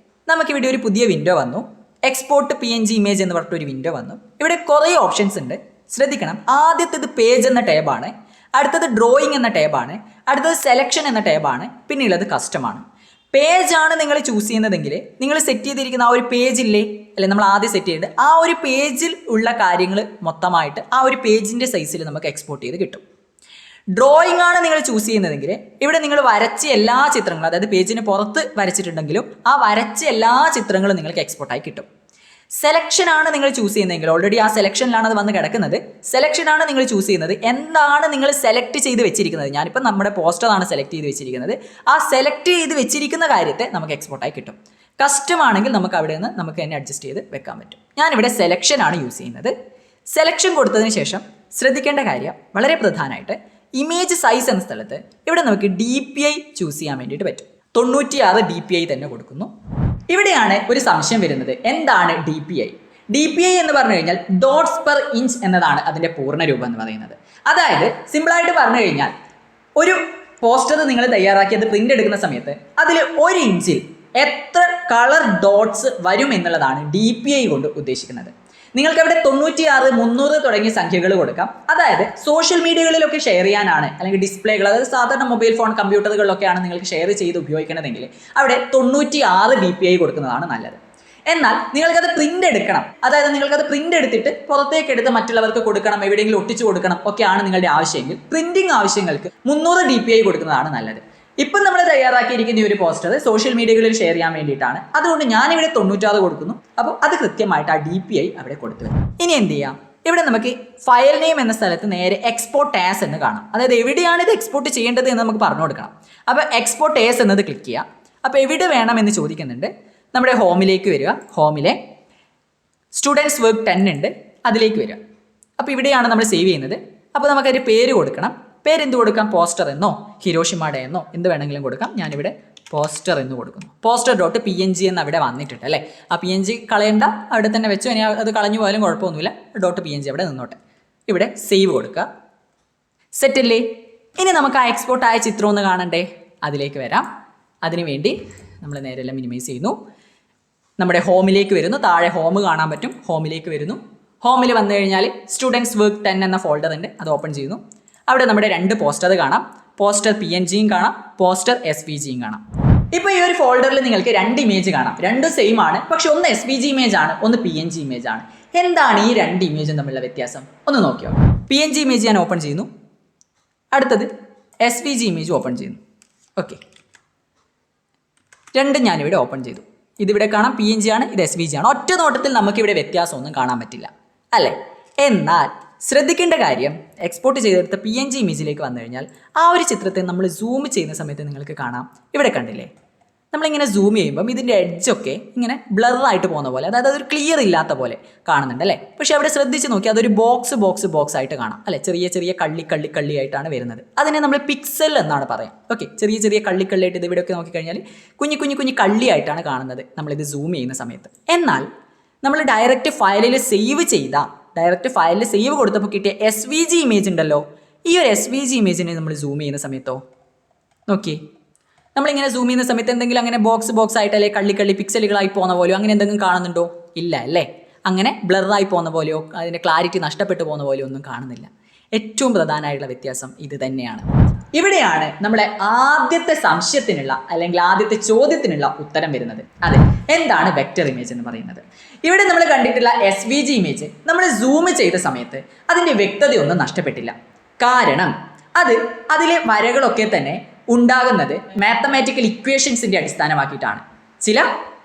നമുക്കിവിടെ ഒരു പുതിയ വിൻഡോ വന്നു. എക്സ്പോർട്ട് PNG ഇമേജ് എന്ന് പറഞ്ഞിട്ടൊരു വിൻഡോ വന്നു. ഇവിടെ കുറേ ഓപ്ഷൻസ് ഉണ്ട്, ശ്രദ്ധിക്കണം. ആദ്യത്തേത് പേജ് എന്ന ടാബാണ്, അടുത്തത് ഡ്രോയിങ് എന്ന ടാബാണ്, അടുത്തത് സെലക്ഷൻ എന്ന ടാബാണ്, പിന്നെയുള്ളത് കസ്റ്റമാണ്. പേജാണ് നിങ്ങൾ ചൂസ് ചെയ്യുന്നതെങ്കിൽ നിങ്ങൾ സെറ്റ് ചെയ്തിരിക്കുന്ന ആ ഒരു പേജില്ലേ, അല്ലെ നമ്മൾ ആദ്യം സെറ്റ് ചെയ്യേണ്ടത് ആ ഒരു പേജിൽ ഉള്ള കാര്യങ്ങൾ മൊത്തമായിട്ട് ആ ഒരു പേജിൻ്റെ സൈസിൽ നമുക്ക് എക്സ്പോർട്ട് ചെയ്ത് കിട്ടും. ഡ്രോയിങ് ആണ് നിങ്ങൾ ചൂസ് ചെയ്യുന്നതെങ്കിൽ ഇവിടെ നിങ്ങൾ വരച്ച എല്ലാ ചിത്രങ്ങളും, അതായത് പേജിന് പുറത്ത് വരച്ചിട്ടുണ്ടെങ്കിലും ആ വരച്ച എല്ലാ ചിത്രങ്ങളും നിങ്ങൾക്ക് എക്സ്പോർട്ടായി കിട്ടും. സെലക്ഷൻ ആണ് നിങ്ങൾ ചൂസ് ചെയ്യുന്നതെങ്കിൽ, ഓൾറെഡി ആ സെലക്ഷനിലാണ് അത് വന്ന് കിടക്കുന്നത്, സെലക്ഷൻ ആണ് നിങ്ങൾ ചൂസ് ചെയ്യുന്നത്, എന്താണ് നിങ്ങൾ സെലക്ട് ചെയ്ത് വെച്ചിരിക്കുന്നത്, ഞാനിപ്പോൾ നമ്മുടെ പോസ്റ്ററാണ് സെലക്ട് ചെയ്ത് വെച്ചിരിക്കുന്നത്, ആ സെലക്ട് ചെയ്ത് വെച്ചിരിക്കുന്ന കാര്യത്തെ നമുക്ക് എക്സ്പോർട്ടായി കിട്ടും. കസ്റ്റം ആണെങ്കിൽ നമുക്ക് അവിടെ നിന്ന് നമുക്ക് തന്നെ അഡ്ജസ്റ്റ് ചെയ്ത് വെക്കാൻ പറ്റും. ഞാനിവിടെ സെലക്ഷൻ ആണ് യൂസ് ചെയ്യുന്നത്. സെലക്ഷൻ കൊടുത്തതിന് ശേഷം ശ്രദ്ധിക്കേണ്ട കാര്യം വളരെ പ്രധാനമായിട്ട്, ഇമേജ് സൈസ് എന്ന സ്ഥലത്ത് ഇവിടെ നമുക്ക് DPI ചൂസ് ചെയ്യാൻ വേണ്ടിയിട്ട് പറ്റും. 96 DPI തന്നെ കൊടുക്കുന്നു. ഇവിടെയാണ് ഒരു സംശയം വരുന്നത്, എന്താണ് DPI? DPI എന്ന് പറഞ്ഞു കഴിഞ്ഞാൽ ഡോട്ട്സ് പെർ ഇഞ്ച് എന്നതാണ് അതിൻ്റെ പൂർണ്ണ രൂപം എന്ന് പറയുന്നത്. അതായത് സിമ്പിളായിട്ട് പറഞ്ഞു കഴിഞ്ഞാൽ ഒരു പോസ്റ്റർ നിങ്ങൾ തയ്യാറാക്കിയത് പ്രിന്റ് എടുക്കുന്ന സമയത്ത് അതിൽ 1 ഇഞ്ചിൽ എത്ര കളർ ഡോട്ട്സ് വരും എന്നുള്ളതാണ് DPI കൊണ്ട് ഉദ്ദേശിക്കുന്നത്. നിങ്ങൾക്ക് അവിടെ 96, 300 തുടങ്ങിയ സംഖ്യകൾ കൊടുക്കാം. അതായത് സോഷ്യൽ മീഡിയകളിലൊക്കെ ഷെയർ ചെയ്യാനാണ്, അല്ലെങ്കിൽ ഡിസ്പ്ലേകൾ, അതായത് സാധാരണ മൊബൈൽ ഫോൺ കമ്പ്യൂട്ടറുകളിലൊക്കെയാണ് നിങ്ങൾക്ക് ഷെയർ ചെയ്ത് ഉപയോഗിക്കണമെങ്കിൽ അവിടെ 96 DPI കൊടുക്കുന്നതാണ് നല്ലത്. എന്നാൽ നിങ്ങൾക്കത് പ്രിന്റ് എടുക്കണം, അതായത് നിങ്ങൾക്കത് പ്രിന്റ് എടുത്തിട്ട് പുറത്തേക്ക് എടുത്ത് മറ്റുള്ളവർക്ക് കൊടുക്കണം, എവിടെയെങ്കിലും ഒട്ടിച്ചു കൊടുക്കണം ഒക്കെയാണ് നിങ്ങളുടെ ആവശ്യമെങ്കിൽ പ്രിന്റിംഗ് ആവശ്യങ്ങൾക്ക് 300 DPI കൊടുക്കുന്നതാണ് നല്ലത്. ഇപ്പം നമ്മൾ തയ്യാറാക്കിയിരിക്കുന്ന ഈ ഒരു പോസ്റ്റർ സോഷ്യൽ മീഡിയകളിൽ ഷെയർ ചെയ്യാൻ വേണ്ടിയിട്ടാണ്, അതുകൊണ്ട് ഞാനിവിടെ 96 കൊടുക്കുന്നു. അപ്പോൾ അത് കൃത്യമായിട്ട് ആ DPI അവിടെ കൊടുത്തു വരും. ഇനി എന്ത് ചെയ്യാം, ഇവിടെ നമുക്ക് ഫയൽ നെയിം എന്ന സ്ഥലത്ത് നേരെ എക്സ്പോർട്ട് ആസ് എന്ന് കാണാം. അതായത് എവിടെയാണ് ഇത് എക്സ്പോർട്ട് ചെയ്യേണ്ടത് എന്ന് നമുക്ക് പറഞ്ഞു കൊടുക്കണം. അപ്പോൾ എക്സ്പോർട്ട് ആസ് എന്നത് ക്ലിക്ക് ചെയ്യാം. അപ്പോൾ എവിടെ വേണമെന്ന് ചോദിക്കുന്നുണ്ട്. നമ്മുടെ ഹോമിലേക്ക് വരിക, ഹോമിലെ സ്റ്റുഡൻസ് വർക്ക് 10 ഉണ്ട്, അതിലേക്ക് വരിക. അപ്പോൾ ഇവിടെയാണ് നമ്മൾ സേവ് ചെയ്യുന്നത്. അപ്പോൾ നമുക്കൊരു പേര് കൊടുക്കണം. പേരെന്ത് കൊടുക്കാം, പോസ്റ്റർ എന്നോ ഹിരോഷിമയുടെ എന്നോ എന്ത് വേണമെങ്കിലും കൊടുക്കാം. ഞാനിവിടെ പോസ്റ്റർ എന്ന് കൊടുക്കുന്നു. poster.png എന്ന് അവിടെ വന്നിട്ടുണ്ട് അല്ലേ. ആ PNG കളയണ്ട, അവിടെ തന്നെ വെച്ചു. ഇനി അത് കളഞ്ഞു പോയാലും കുഴപ്പമൊന്നുമില്ല, .png അവിടെ നിന്നോട്ടെ. ഇവിടെ സേവ് കൊടുക്കുക. സെറ്റല്ലേ. ഇനി നമുക്ക് ആ എക്സ്പോർട്ട് ആയ ചിത്രം ഒന്ന് കാണണ്ടേ, അതിലേക്ക് വരാം. അതിനുവേണ്ടി നമ്മൾ നേരെല്ലാം മിനിമൈസ് ചെയ്യുന്നു. നമ്മുടെ ഹോമിലേക്ക് വരുന്നു. താഴെ ഹോം കാണാൻ പറ്റും, ഹോമിലേക്ക് വരുന്നു. ഹോമിൽ വന്നു കഴിഞ്ഞാൽ സ്റ്റുഡൻസ് വർക്ക് 10 എന്ന ഫോൾഡർ ഉണ്ട്, അത് ഓപ്പൺ ചെയ്യുന്നു. അവിടെ നമ്മുടെ 2 പോസ്റ്റർ കാണാം. പോസ്റ്റർ PNGയും കാണാം, പോസ്റ്റർ SVGയും കാണാം. ഇപ്പോൾ ഈ ഒരു ഫോൾഡറിൽ നിങ്ങൾക്ക് 2 ഇമേജ് കാണാം. രണ്ടും സെയിം ആണ്, പക്ഷെ ഒന്ന് SVG ഇമേജ് ആണ്, ഒന്ന് PNG ഇമേജ് ആണ്. എന്താണ് ഈ 2 ഇമേജും തമ്മിലുള്ള വ്യത്യാസം ഒന്ന് നോക്കിയോ. PNG ഇമേജ് ഞാൻ ഓപ്പൺ ചെയ്യുന്നു, അടുത്തത് SVG ഇമേജ് ഓപ്പൺ ചെയ്യുന്നു. ഓക്കെ, രണ്ടും ഞാനിവിടെ ഓപ്പൺ ചെയ്തു. ഇതിവിടെ കാണാം PNG ആണ്, ഇത് SVG ആണ്. ഒറ്റ നോട്ടത്തിൽ നമുക്കിവിടെ വ്യത്യാസമൊന്നും കാണാൻ പറ്റില്ല അല്ലേ. എന്നാൽ ശ്രദ്ധിക്കേണ്ട കാര്യം, എക്സ്പോർട്ട് ചെയ്തെടുത്ത PNG ഇമേജിലേക്ക് വന്നു കഴിഞ്ഞാൽ ആ ഒരു ചിത്രത്തെ നമ്മൾ സൂം ചെയ്യുന്ന സമയത്ത് നിങ്ങൾക്ക് കാണാം, ഇവിടെ കണ്ടില്ലേ, നമ്മളിങ്ങനെ സൂം ചെയ്യുമ്പം ഇതിൻ്റെ എഡ്ജൊക്കെ ഇങ്ങനെ ബ്ലറായിട്ട് പോകുന്ന പോലെ, അതായത് അതൊരു ക്ലിയർ ഇല്ലാത്ത പോലെ കാണുന്നുണ്ട് അല്ലേ. പക്ഷേ അവിടെ ശ്രദ്ധിച്ച് നോക്കി അതൊരു ബോക്സ് ആയിട്ട് കാണാം അല്ലേ. ചെറിയ കള്ളിയായിട്ടാണ് വരുന്നത്. അതിനെ നമ്മൾ പിക്സൽ എന്നാണ് പറയാം. ഓക്കെ, ചെറിയ കള്ളിയായിട്ട് ഇത് ഇവിടെയൊക്കെ നോക്കിക്കഴിഞ്ഞാൽ കുഞ്ഞു കള്ളിയായിട്ടാണ് കാണുന്നത് നമ്മളിത് സൂം ചെയ്യുന്ന സമയത്ത്. എന്നാൽ നമ്മൾ ഡയറക്റ്റ് ഫയലിൽ സേവ് കൊടുത്തപ്പോൾ കിട്ടിയ SVG ഇമേജ് ഉണ്ടല്ലോ, ഈ ഒരു SVG ഇമേജിനെ നമ്മൾ സൂം ചെയ്യുന്ന സമയത്തോ നോക്കി, നമ്മളിങ്ങനെ സൂം ചെയ്യുന്ന സമയത്ത് എന്തെങ്കിലും അങ്ങനെ ബോക്സ് ആയിട്ട് അല്ലെങ്കിൽ കള്ളി പിക്സലുകളായി പോകുന്ന പോലെയോ അങ്ങനെ എന്തെങ്കിലും കാണുന്നുണ്ടോ? ഇല്ല അല്ലേ? അങ്ങനെ ബ്ലറായി പോകുന്ന പോലെയോ അതിൻ്റെ ക്ലാരിറ്റി നഷ്ടപ്പെട്ടു പോകുന്ന പോലെയോ ഒന്നും കാണുന്നില്ല. ഏറ്റവും പ്രധാനമായിട്ടുള്ള വ്യത്യാസം ഇത് തന്നെയാണ്. ഇവിടെയാണ് നമ്മുടെ ആദ്യത്തെ സംശയത്തിനുള്ള അല്ലെങ്കിൽ ആദ്യത്തെ ചോദ്യത്തിനുള്ള ഉത്തരം വരുന്നത്. അതെ, എന്താണ് വെക്റ്റർ ഇമേജ് എന്ന് പറയുന്നത്? ഇവിടെ നമ്മൾ കണ്ടിട്ടുള്ള SVG ഇമേജ് നമ്മൾ സൂം ചെയ്ത സമയത്ത് അതിൻ്റെ വ്യക്തതയൊന്നും നഷ്ടപ്പെട്ടില്ല. കാരണം അതിലെ വരകളൊക്കെ തന്നെ ഉണ്ടാകുന്നത് മാത്തമാറ്റിക്കൽ ഇക്വേഷൻസിൻ്റെ അടിസ്ഥാനമാക്കിയിട്ടാണ്. ചില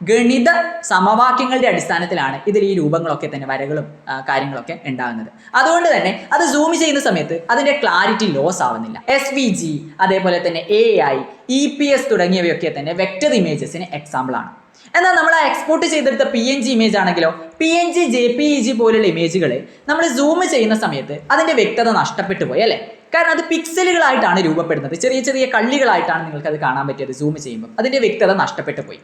ഗണിത സമവാക്യങ്ങളുടെ അടിസ്ഥാനത്തിലാണ് ഇതിൽ ഈ രൂപങ്ങളൊക്കെ തന്നെ വരകളും കാര്യങ്ങളൊക്കെ ഉണ്ടാകുന്നത്. അതുകൊണ്ട് തന്നെ അത് സൂം ചെയ്യുന്ന സമയത്ത് അതിൻ്റെ ക്ലാരിറ്റി ലോസ് ആവുന്നില്ല. SVG അതേപോലെ തന്നെ AI, EPS തുടങ്ങിയവയൊക്കെ തന്നെ വെക്റ്റർ ഇമേജസിന് എക്സാമ്പിളാണ്. എന്നാൽ നമ്മൾ ആ എക്സ്പോർട്ട് ചെയ്തെടുത്ത PNG ഇമേജ് ആണെങ്കിലോ PNG, JPEG പോലുള്ള ഇമേജുകൾ നമ്മൾ സൂം ചെയ്യുന്ന സമയത്ത് അതിൻ്റെ വ്യക്തത നഷ്ടപ്പെട്ടു പോയി അല്ലേ? കാരണം അത് പിക്സലുകളായിട്ടാണ് രൂപപ്പെടുന്നത്, ചെറിയ കള്ളികളായിട്ടാണ് നിങ്ങൾക്ക് അത് കാണാൻ പറ്റിയത്. സൂം ചെയ്യുമ്പോൾ അതിൻ്റെ വ്യക്തത നഷ്ടപ്പെട്ടു പോയി.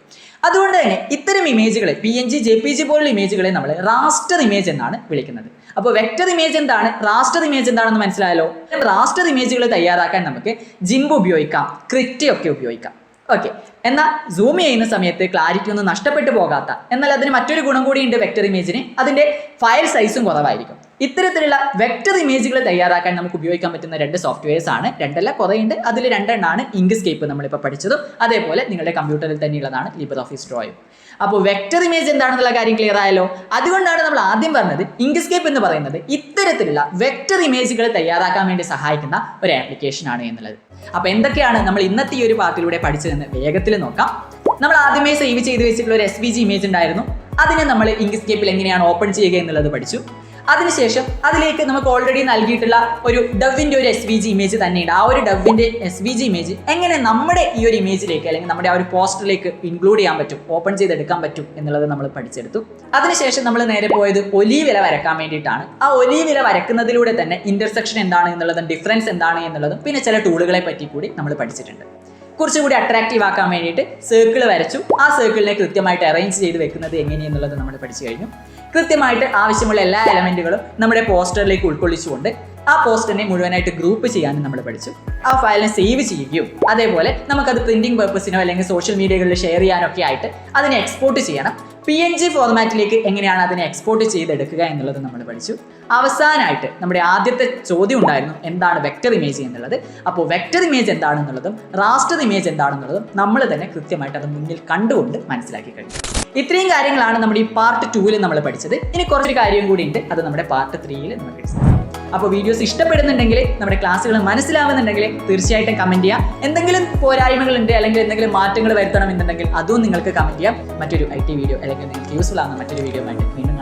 അതുകൊണ്ട് തന്നെ ഇത്തരം ഇമേജുകളെ PNG, JPEG പോലുള്ള ഇമേജുകളെ നമ്മൾ റാസ്റ്റർ ഇമേജ് എന്നാണ് വിളിക്കുന്നത്. അപ്പോൾ വെക്റ്റർ ഇമേജ് എന്താണ്, റാസ്റ്റർ ഇമേജ് എന്താണെന്ന് മനസ്സിലായല്ലോ. റാസ്റ്റർ ഇമേജുകൾ തയ്യാറാക്കാൻ നമുക്ക് GIMP ഉപയോഗിക്കാം, ക്രിറ്റ ഒക്കെ ഉപയോഗിക്കാം. ഓക്കെ, എന്നാൽ സൂം ചെയ്യുന്ന സമയത്ത് ക്ലാരിറ്റി ഒന്നും നഷ്ടപ്പെട്ടു പോകാത്ത, എന്നാൽ അതിന് മറ്റൊരു ഗുണം കൂടിയുണ്ട് വെക്റ്റർ ഇമേജിന്, അതിൻ്റെ ഫയൽ സൈസും കുറവായിരിക്കും. ഇത്തരത്തിലുള്ള വെക്റ്റർ ഇമേജുകൾ തയ്യാറാക്കാൻ നമുക്ക് ഉപയോഗിക്കാൻ പറ്റുന്ന 2 സോഫ്റ്റ്വെയർസ് ആണ്. 2 അല്ല, കുറേയുണ്ട്. അതിൽ 2 എണ്ണമാണ് ഇങ്ക്സ്കേപ്പ് നമ്മളിപ്പോൾ പഠിച്ചതും, അതേപോലെ നിങ്ങളുടെ കമ്പ്യൂട്ടറിൽ തന്നെയുള്ളതാണ് LibreOffice ഡ്രോയും. അപ്പോൾ വെക്റ്റർ ഇമേജ് എന്താണെന്നുള്ള കാര്യം ക്ലിയർ ആയല്ലോ. അതുകൊണ്ടാണ് നമ്മൾ ആദ്യം പറഞ്ഞത് ഇങ്ക്സ്കേപ്പ് എന്ന് പറയുന്നത് ഇത്തരത്തിലുള്ള വെക്റ്റർ ഇമേജുകൾ തയ്യാറാക്കാൻ വേണ്ടി സഹായിക്കുന്ന ഒരു ആപ്ലിക്കേഷൻ ആണ് എന്നുള്ളത്. അപ്പോൾ എന്തൊക്കെയാണ് നമ്മൾ ഇന്നത്തെ ഈ ഒരു പാർട്ടിലൂടെ പഠിച്ചതെന്ന് വേഗത്തിൽ നോക്കാം. നമ്മൾ ആദ്യമേ സേവ് ചെയ്ത് വെച്ചിട്ടുള്ള ഒരു SVG ഇമേജ് ഉണ്ടായിരുന്നു. അതിനെ നമ്മൾ ഇങ്ക്സ്കേപ്പിൽ എങ്ങനെയാണ് ഓപ്പൺ ചെയ്യുക എന്നുള്ളത് പഠിച്ചു. അതിനുശേഷം അതിലേക്ക് നമുക്ക് ഓൾറെഡി നൽകിയിട്ടുള്ള ഒരു ഡവിൻ്റെ ഒരു SVG ഇമേജ് തന്നെയുണ്ട്. ആ ഒരു ഡവിൻ്റെ SVG ഇമേജ് എങ്ങനെ നമ്മുടെ ഈ ഒരു ഇമേജിലേക്ക് അല്ലെങ്കിൽ നമ്മുടെ ആ ഒരു പോസ്റ്ററിലേക്ക് ഇൻക്ലൂഡ് ചെയ്യാൻ പറ്റും, ഓപ്പൺ ചെയ്തെടുക്കാൻ പറ്റും എന്നുള്ളത് നമ്മൾ പഠിച്ചെടുത്തു. അതിനുശേഷം നമ്മൾ നേരെ പോയത് ഒലീവ് ഇല വരക്കാൻ വേണ്ടിയിട്ടാണ്. ആ ഒലീവ് ഇല വരക്കുന്നതിലൂടെ തന്നെ ഇന്റർസെക്ഷൻ എന്താണ് എന്നുള്ളതും ഡിഫറൻസ് എന്താണ് എന്നുള്ളതും പിന്നെ ചില ടൂളുകളെ പറ്റി കൂടി നമ്മൾ പഠിച്ചിട്ടുണ്ട്. കുറച്ചുകൂടി അട്രാക്റ്റീവ് ആക്കാൻ വേണ്ടിയിട്ട് സർക്കിൾ വരച്ചു. ആ സർക്കിളിനെ കൃത്യമായിട്ട് അറേഞ്ച് ചെയ്ത് വെക്കുന്നത് എങ്ങനെയെന്നുള്ളത് നമ്മൾ പഠിച്ചു കഴിഞ്ഞു. കൃത്യമായിട്ട് ആവശ്യമുള്ള എല്ലാ എലമെന്റുകളും നമ്മുടെ പോസ്റ്ററിലേക്ക് ഉൾക്കൊള്ളിച്ചുകൊണ്ട് ആ പോസ്റ്ററിനെ മുഴുവനായിട്ട് ഗ്രൂപ്പ് ചെയ്യാനും നമ്മൾ പഠിച്ചു. ആ ഫയലിനെ സേവ് ചെയ്യുകയും അതേപോലെ നമുക്കത് പ്രിന്റിംഗ് പർപ്പസിനോ അല്ലെങ്കിൽ സോഷ്യൽ മീഡിയകളിൽ ഷെയർ ചെയ്യാനൊക്കെ ആയിട്ട് അതിനെ എക്സ്പോർട്ട് ചെയ്യണം. PNG ഫോർമാറ്റിലേക്ക് എങ്ങനെയാണ് അതിനെ എക്സ്പോർട്ട് ചെയ്തെടുക്കുക എന്നുള്ളത് നമ്മൾ പഠിച്ചു. അവസാനമായിട്ട് നമ്മുടെ ആദ്യത്തെ ചോദ്യം ഉണ്ടായിരുന്നു, എന്താണ് വെക്റ്റർ ഇമേജ് എന്നുള്ളത്. അപ്പോൾ വെക്റ്റർ ഇമേജ് എന്താണെന്നുള്ളതും റാസ്റ്റർ ഇമേജ് എന്താണെന്നുള്ളതും നമ്മൾ തന്നെ കൃത്യമായിട്ട് അത് മുന്നിൽ കണ്ടുകൊണ്ട് മനസ്സിലാക്കി കഴിഞ്ഞു. ഇത്രയും കാര്യങ്ങളാണ് നമ്മുടെ ഈ പാർട്ട് 2 നമ്മൾ പഠിച്ചത്. ഇനി കുറച്ചൊരു കാര്യം കൂടി ഉണ്ട്, അത് നമ്മുടെ പാർട്ട് 3 നമ്മൾ ഡിസ്കസ് ചെയ്യാം. അപ്പോൾ വീഡിയോസ് ഇഷ്ടപ്പെടുന്നുണ്ടെങ്കിൽ, നമ്മുടെ ക്ലാസ്സുകൾ മനസ്സിലാവുന്നുണ്ടെങ്കിൽ തീർച്ചയായിട്ടും കമൻറ്റ് ചെയ്യുക. എന്തെങ്കിലും പോരായ്മകളുണ്ട് അല്ലെങ്കിൽ എന്തെങ്കിലും മാറ്റങ്ങൾ വരുത്തണം എന്നുണ്ടെങ്കിൽ അതും നിങ്ങൾക്ക് കമൻറ്റ് ചെയ്യാം. മറ്റൊരു IT വീഡിയോ അല്ലെങ്കിൽ നിങ്ങൾക്ക് യൂസ്ഫുൾ ആകുന്ന മറ്റൊരു വീഡിയോ ആയിട്ട് വീണ്ടും